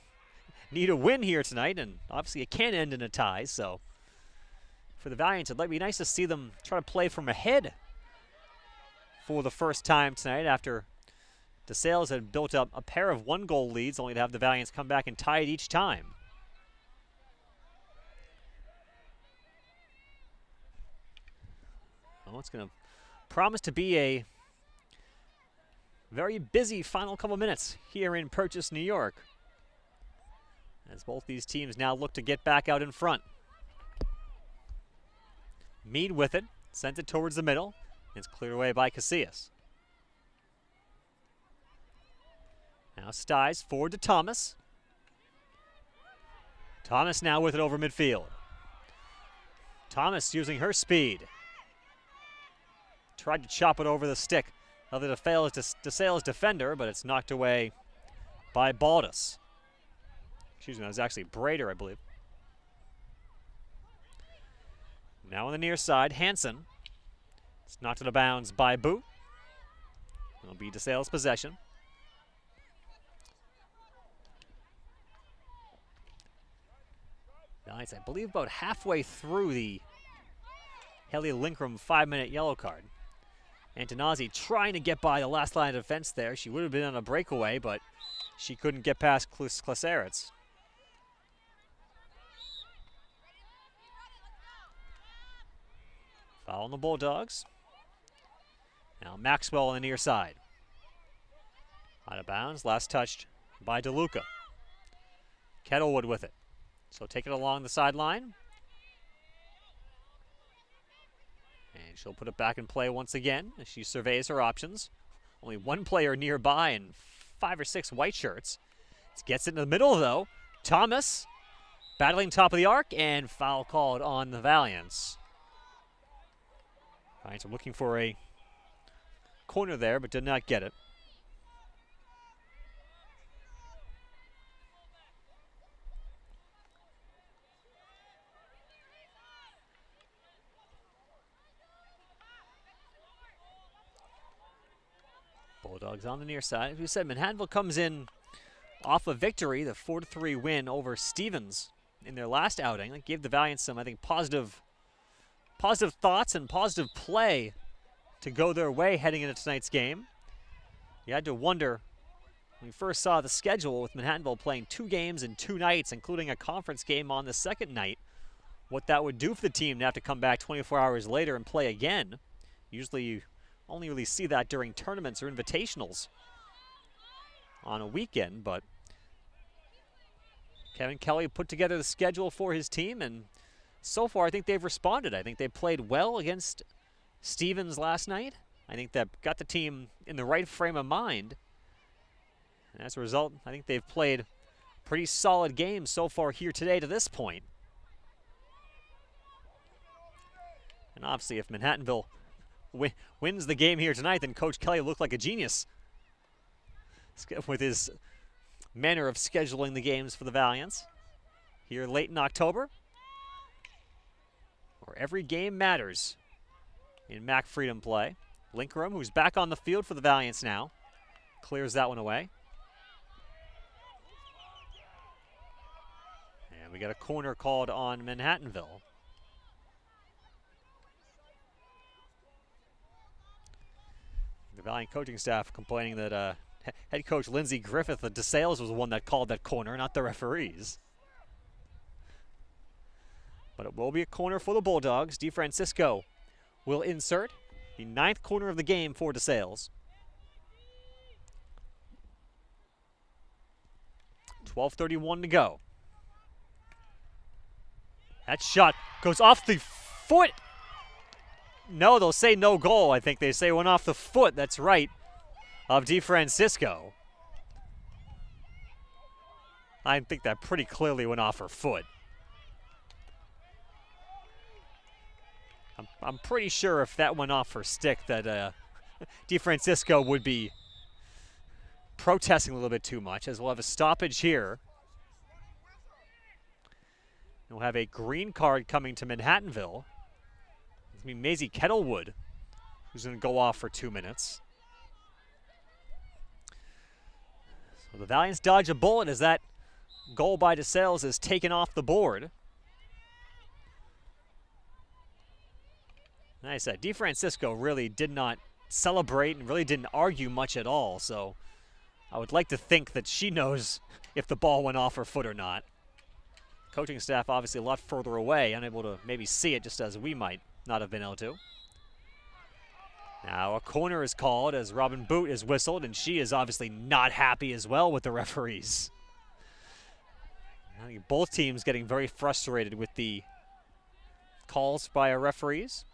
Speaker 1: need a win here tonight, and obviously it can end in a tie. So for the Valiants, it'd be nice to see them try to play from ahead for the first time tonight after DeSales had built up a pair of 1-goal leads, only to have the Valiants come back and tie it each time. Well, it's going to promise to be a very busy final couple minutes here in Purchase, New York, as both these teams now look to get back out in front. Mead with it, sent it towards the middle. It's cleared away by Casillas. Now Stiles forward to Thomas. Thomas now with it over midfield. Thomas using her speed. Tried to chop it over the stick of the DeSales defender, but it's knocked away by Baldus. Excuse me, that was actually Brader, I believe. Now on the near side, Hansen. It's knocked out of bounds by Boot. It'll be DeSales possession. Nice, I believe about halfway through the Helly Linkrum 5-minute yellow card. Antonazzi trying to get by the last line of defense there. She would have been on a breakaway, but she couldn't get past Klaseritz. Foul on the Bulldogs. Now Maxwell on the near side. Out of bounds, last touched by DeLuca. Kettlewood with it. So take it along the sideline. And she'll put it back in play once again as she surveys her options. Only one player nearby and 5 or 6 white shirts. Gets it in the middle though. Thomas battling top of the arc, and foul called on the Valiants. Valiants are looking for a corner there, but did not get it. Bulldogs on the near side. As we said, Manhattanville comes in off a victory, the 4-3 win over Stevens in their last outing. That gave the Valiants some, I think, positive thoughts and positive play to go their way heading into tonight's game. You had to wonder when we first saw the schedule with Manhattanville playing 2 games in 2 nights, including a conference game on the second night, what that would do for the team to have to come back 24 hours later and play again. Usually you only really see that during tournaments or invitationals on a weekend, but Kevin Kelly put together the schedule for his team, and so far I think they've responded. I think they played well against Stevens last night. I think that got the team in the right frame of mind. And as a result, I think they've played pretty solid game so far here today to this point. And obviously if Manhattanville wins the game here tonight, then Coach Kelly looked like a genius with his manner of scheduling the games for the Valiants here late in October, where every game matters in MAC Freedom play. Linkrum, who's back on the field for the Valiants now, clears that one away. And we got a corner called on Manhattanville. The Valiant coaching staff complaining that head coach Lindsey Griffith of DeSales was the one that called that corner, not the referees. But it will be a corner for the Bulldogs. DeFrancisco will insert the 9th corner of the game for DeSales. 12:31 to go. That shot goes off the foot. No, they'll say no goal. I think they say went off the foot. That's right, of DeFrancisco. I think that pretty clearly went off her foot. I'm pretty sure if that went off her stick that DeFrancisco would be protesting a little bit too much, as we'll have a stoppage here. And we'll have a green card coming to Manhattanville. It's going to be Maisie Kettlewood, who's going to go off for 2 minutes. So the Valiants dodge a bullet as that goal by DeSales is taken off the board. And I said, DeFrancisco really did not celebrate and really didn't argue much at all, so I would like to think that she knows if the ball went off her foot or not. Coaching staff obviously a lot further away, unable to maybe see it just as we might not have been able to. Now a corner is called as Robin Boot is whistled, and she is obviously not happy as well with the referees. I think both teams getting very frustrated with the calls by our referees.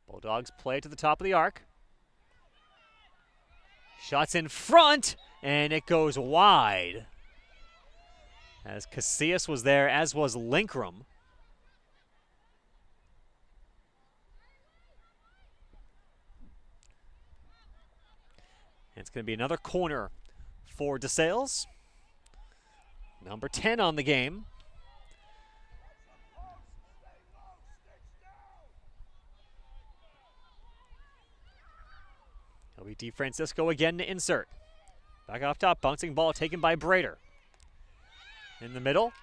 Speaker 1: Bulldogs play to the top of the arc. Shots in front, and it goes wide. As Casillas was there, as was Linkrum. And it's going to be another corner for DeSales. Number 10 on the game. It'll be DeFrancisco again to insert. Back off top, bouncing ball taken by Brader. In the middle.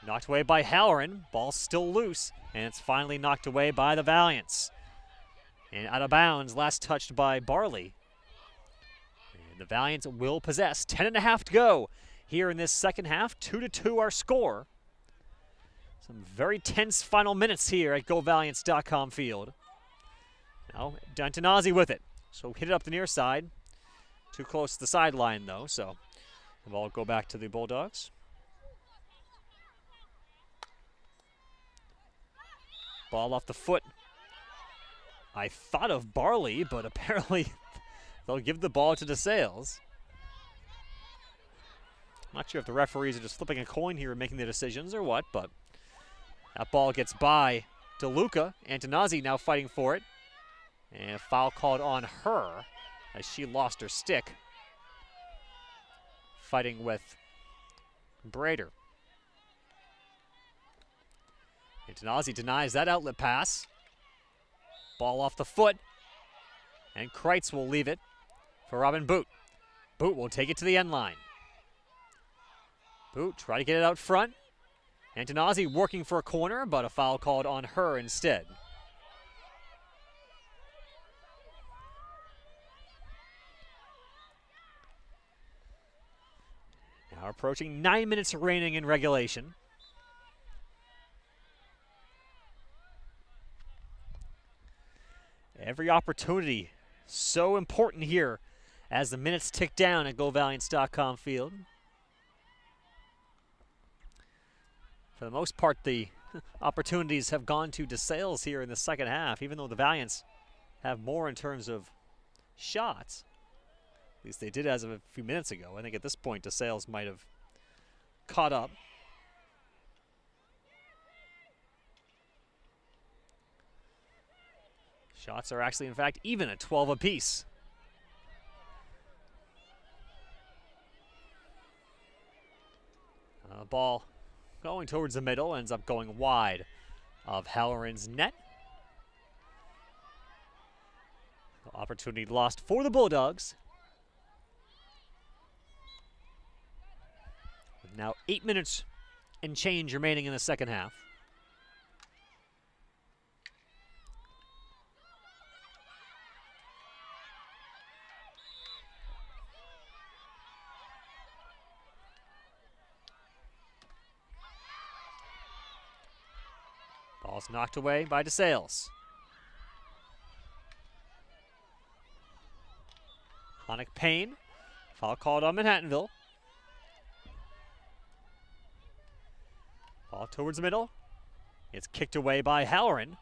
Speaker 1: Knocked away by Halloran. Ball still loose, and it's finally knocked away by the Valiants. And out of bounds, last touched by Barley. And the Valiants will possess. 10.5 to go here in this second half. 2-2 our score. Some very tense final minutes here at GoValiants.com field. Now, Dantanazzi with it. So hit it up the near side. Too close to the sideline, though, so the ball will go back to the Bulldogs. Ball off the foot. I thought of Barley, but apparently they'll give the ball to DeSales. Not sure if the referees are just flipping a coin here and making the decisions or what, but that ball gets by DeLuca. Antonazzi now fighting for it. And a foul called on her as she lost her stick. Fighting with Brader. Antonazzi denies that outlet pass. Ball off the foot. And Kreitz will leave it for Robin Boot. Boot will take it to the end line. Boot try to get it out front. Antonazzi working for a corner, but a foul called on her instead. Now approaching 9 minutes remaining in regulation. Every opportunity so important here as the minutes tick down at GoValiants.com field. For the most part, the opportunities have gone to DeSales here in the second half, even though the Valiants have more in terms of shots. At least they did as of a few minutes ago. I think at this point, DeSales might have caught up. Shots are actually, in fact, even at 12 apiece. Ball going towards the middle, ends up going wide of Halloran's net. Opportunity lost for the Bulldogs. With now 8 minutes and change remaining in the second half. Ball's knocked away by DeSales. Chronic Payne. Foul called on Manhattanville. Ball towards the middle. It's kicked away by Halloran.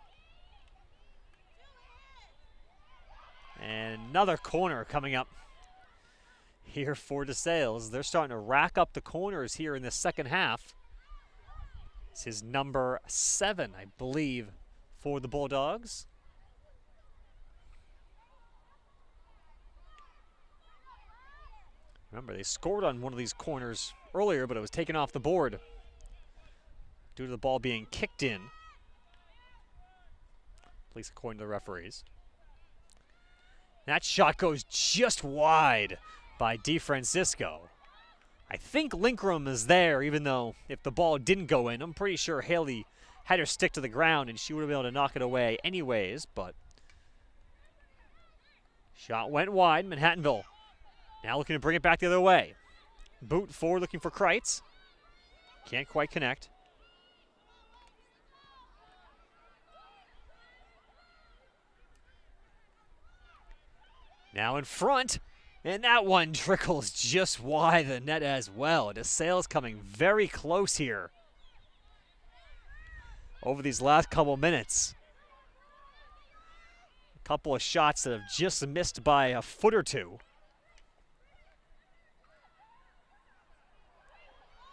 Speaker 1: And another corner coming up here for DeSales. They're starting to rack up the corners here in the second half. This is number 7, I believe, for the Bulldogs. Remember, they scored on one of these corners earlier, but it was taken off the board due to the ball being kicked in, at least according to the referees. That shot goes just wide by DeFrancisco. I think Linkrum is there, even though if the ball didn't go in, I'm pretty sure Haley had her stick to the ground and she would have been able to knock it away anyways, but shot went wide. Manhattanville now looking to bring it back the other way. Boot forward looking for Kreitz. Can't quite connect. Now in front. And that one trickles just wide the net as well. DeSales coming very close here over these last couple minutes. A couple of shots that have just missed by a foot or two.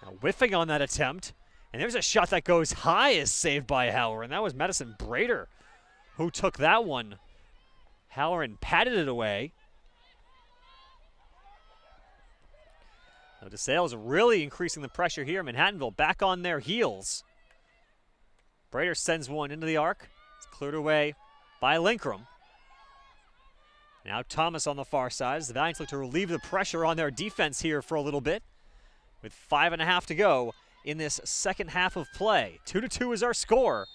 Speaker 1: Now whiffing on that attempt. And there's a shot that goes high is saved by Halloran. That was Madison Brader who took that one. Halloran patted it away. Now DeSales really increasing the pressure here. Manhattanville back on their heels. Brader sends one into the arc. It's cleared away by Linkrum. Now Thomas on the far side as the Valiants look to relieve the pressure on their defense here for a little bit. With 5.5 to go in this second half of play. 2-2 is our score.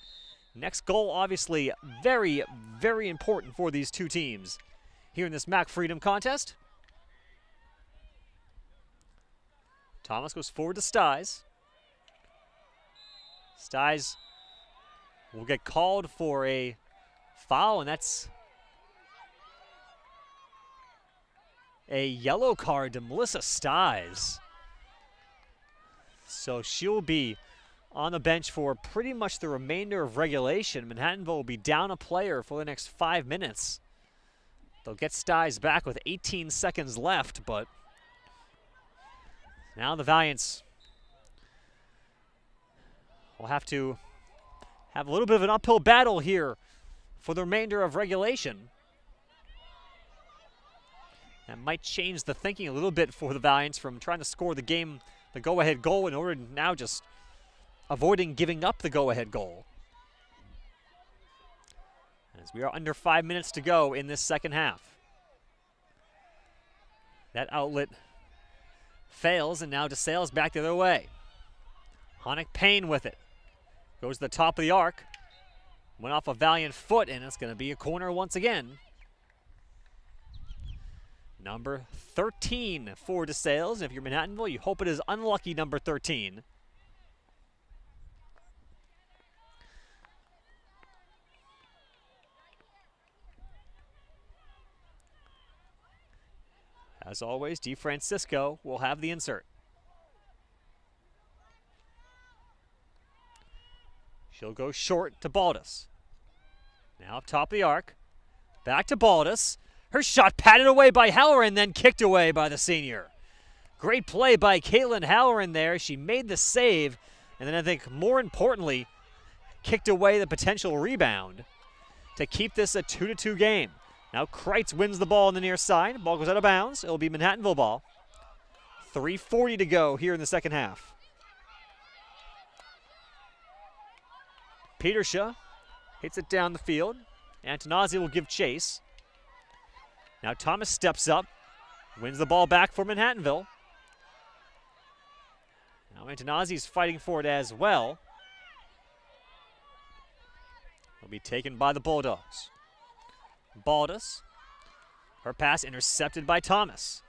Speaker 1: Next goal obviously very, very important for these two teams here in this MAC Freedom contest. Thomas goes forward to Styes. Styes will get called for a foul, and that's a yellow card to Melissa Styes. So she'll be on the bench for pretty much the remainder of regulation. Manhattanville will be down a player for the next 5 minutes. They'll get Styes back with 18 seconds left, but now the Valiants will have to have a little bit of an uphill battle here for the remainder of regulation. That might change the thinking a little bit for the Valiants from trying to score the game, the go-ahead goal, in order to now just avoiding giving up the go-ahead goal. As we are under 5 minutes to go in this second half. That outlet fails, and now DeSales back the other way. Chronic Payne with it. Goes to the top of the arc. Went off a valiant foot, and it's going to be a corner once again. Number 13 for DeSales. If you're Manhattanville, you hope it is unlucky number 13. As always, DeFrancisco will have the insert. She'll go short to Baldus. Now up top of the arc. Back to Baldus. Her shot patted away by Halloran, then kicked away by the senior. Great play by Caitlin Halloran there. She made the save, and then I think more importantly, kicked away the potential rebound to keep this a 2-2 game. Now Kreitz wins the ball on the near side. Ball goes out of bounds. It'll be Manhattanville ball. 3:40 to go here in the second half. Petersha hits it down the field. Antonazzi will give chase. Now Thomas steps up, wins the ball back for Manhattanville. Now Antonazzi's fighting for it as well. Will be taken by the Bulldogs. Baldus, her pass intercepted by Thomas.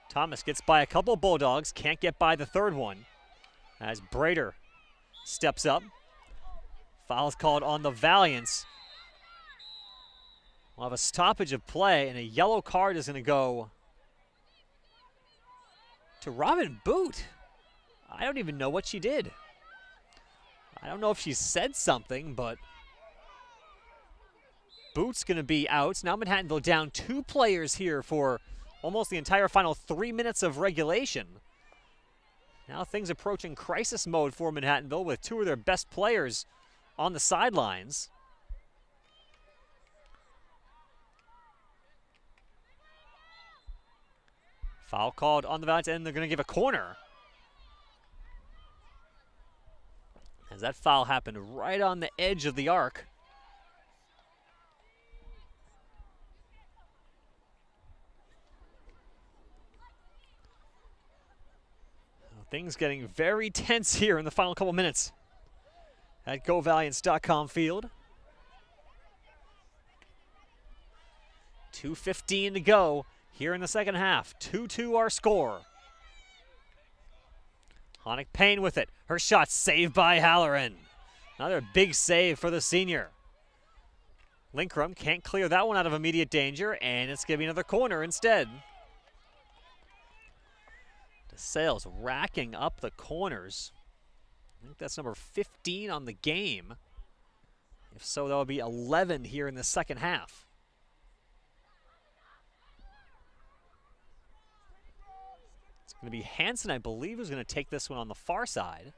Speaker 1: Thomas gets by a couple Bulldogs, can't get by the third one as Brader steps up. Foul's called on the Valiants. We'll have a stoppage of play, and a yellow card is going to go to Robin Boot. I don't even know what she did. I don't know if she said something, but Boot's going to be out. Now Manhattanville down 2 players here for almost the entire final 3 minutes of regulation. Now things approaching crisis mode for Manhattanville with 2 of their best players on the sidelines. Foul called on the Valiants, and they're going to give a corner. As that foul happened right on the edge of the arc. Things getting very tense here in the final couple minutes at GoValiants.com field. 2:15 to go here in the second half. 2-2 our score. Honick Payne with it. Her shot saved by Halloran. Another big save for the senior. Linkrum can't clear that one out of immediate danger, and it's going to be another corner instead. DeSales racking up the corners. I think that's number 15 on the game. If so, that would be 11 here in the second half. It's going to be Hansen, I believe, who's going to take this one on the far side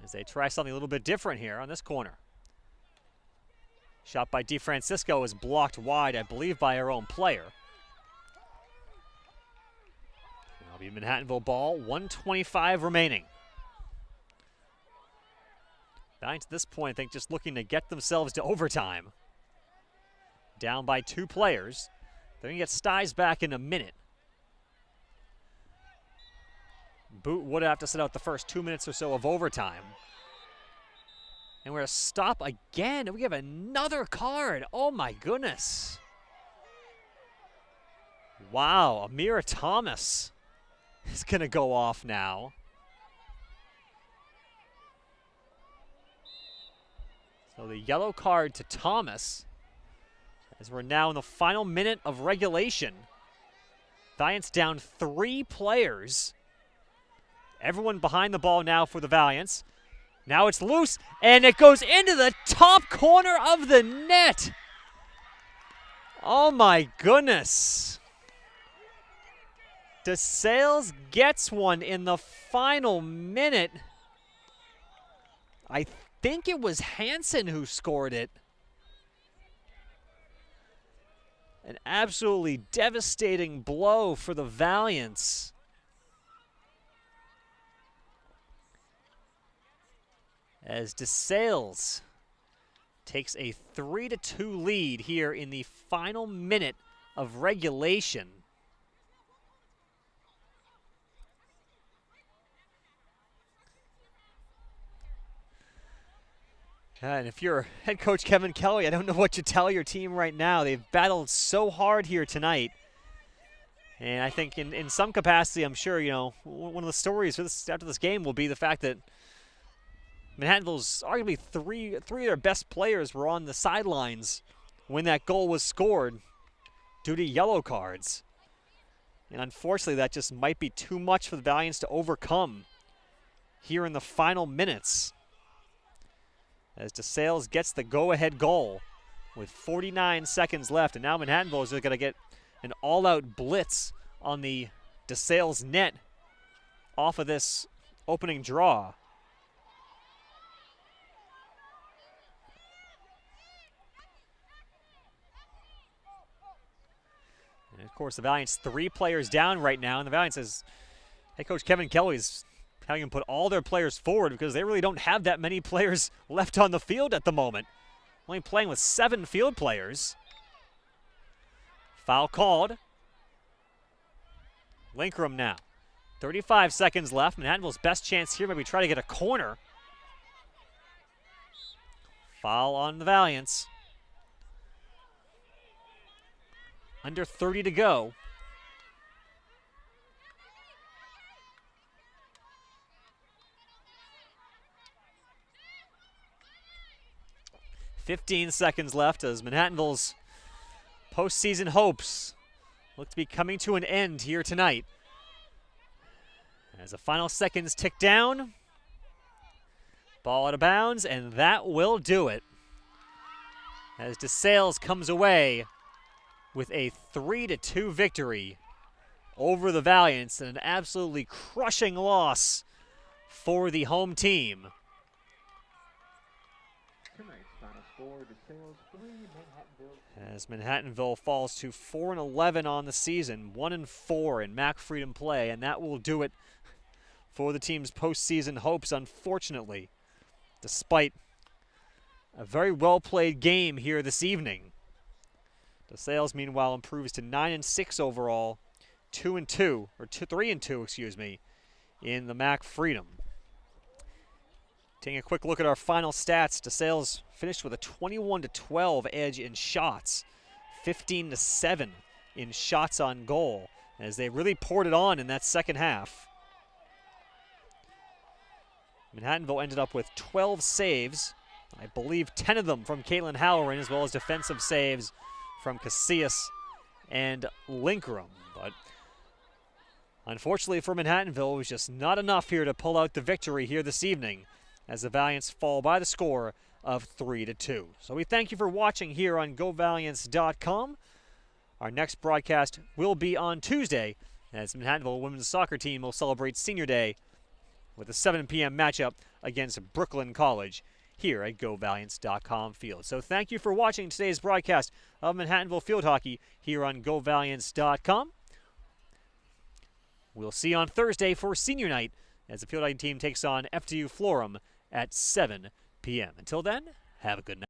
Speaker 1: as they try something a little bit different here on this corner. Shot by DeFrancisco is blocked wide, I believe, by her own player. That'll be Manhattanville ball, 1:25 remaining. Valiants at this point, I think, just looking to get themselves to overtime. Down by 2 players. They're going to get Styes back in a minute. Boot would have to sit out the first 2 minutes or so of overtime. And we're going to stop again. We have another card. Oh, my goodness. Wow, Amira Thomas is going to go off now. So the yellow card to Thomas, as we're now in the final minute of regulation. Valiants down 3 players. Everyone behind the ball now for the Valiants. Now it's loose, and it goes into the top corner of the net. Oh my goodness. DeSales gets one in the final minute. I think it was Hansen who scored it. An absolutely devastating blow for the Valiants. As DeSales takes a 3-2 lead here in the final minute of regulation. And if you're head coach Kevin Kelly, I don't know what to tell your team right now. They've battled so hard here tonight. And I think in some capacity, I'm sure, you know, one of the stories for this, after this game will be the fact that Manhattanville's arguably three of their best players were on the sidelines when that goal was scored due to yellow cards. And unfortunately, that just might be too much for the Valiants to overcome here in the final minutes. as DeSales gets the go-ahead goal with 49 seconds left. And now Manhattanville is going to get an all-out blitz on the DeSales net off of this opening draw. And of course, the Valiant's 3 players down right now, and the Valiant says, hey, Coach Kevin Kelly's having them put all their players forward because they really don't have that many players left on the field at the moment. Only playing with 7 field players. Foul called. Linkrum now. 35 seconds left. Manhattanville's best chance here, maybe try to get a corner. Foul on the Valiants. Under 30 to go. .15 seconds left as Manhattanville's postseason hopes look to be coming to an end here tonight. As the final seconds tick down, ball out of bounds, and that will do it. As DeSales comes away with a 3-2 victory over the Valiants, and an absolutely crushing loss for the home team. As Manhattanville falls to 4-11 on the season, 1-4 in MAC Freedom play, and that will do it for the team's postseason hopes, unfortunately, despite a very well-played game here this evening. DeSales, meanwhile, improves to 9-6 overall, 3-2, excuse me, in the MAC Freedom. Taking a quick look at our final stats, DeSales finished with a 21-12 edge in shots, 15-7 in shots on goal, as they really poured it on in that second half. Manhattanville ended up with 12 saves, I believe 10 of them from Caitlin Halloran, as well as defensive saves from Casillas and Linkrum. But unfortunately for Manhattanville, it was just not enough here to pull out the victory here this evening, as the Valiants fall by the score of 3-2. So we thank you for watching here on GoValiants.com. Our next broadcast will be on Tuesday, as Manhattanville women's soccer team will celebrate Senior Day with a 7 p.m. matchup against Brooklyn College here at GoValiants.com field. So thank you for watching today's broadcast of Manhattanville Field Hockey here on GoValiants.com. We'll see you on Thursday for Senior Night as the field hockey team takes on FDU Florham at 7 p.m. Until then, have a good night.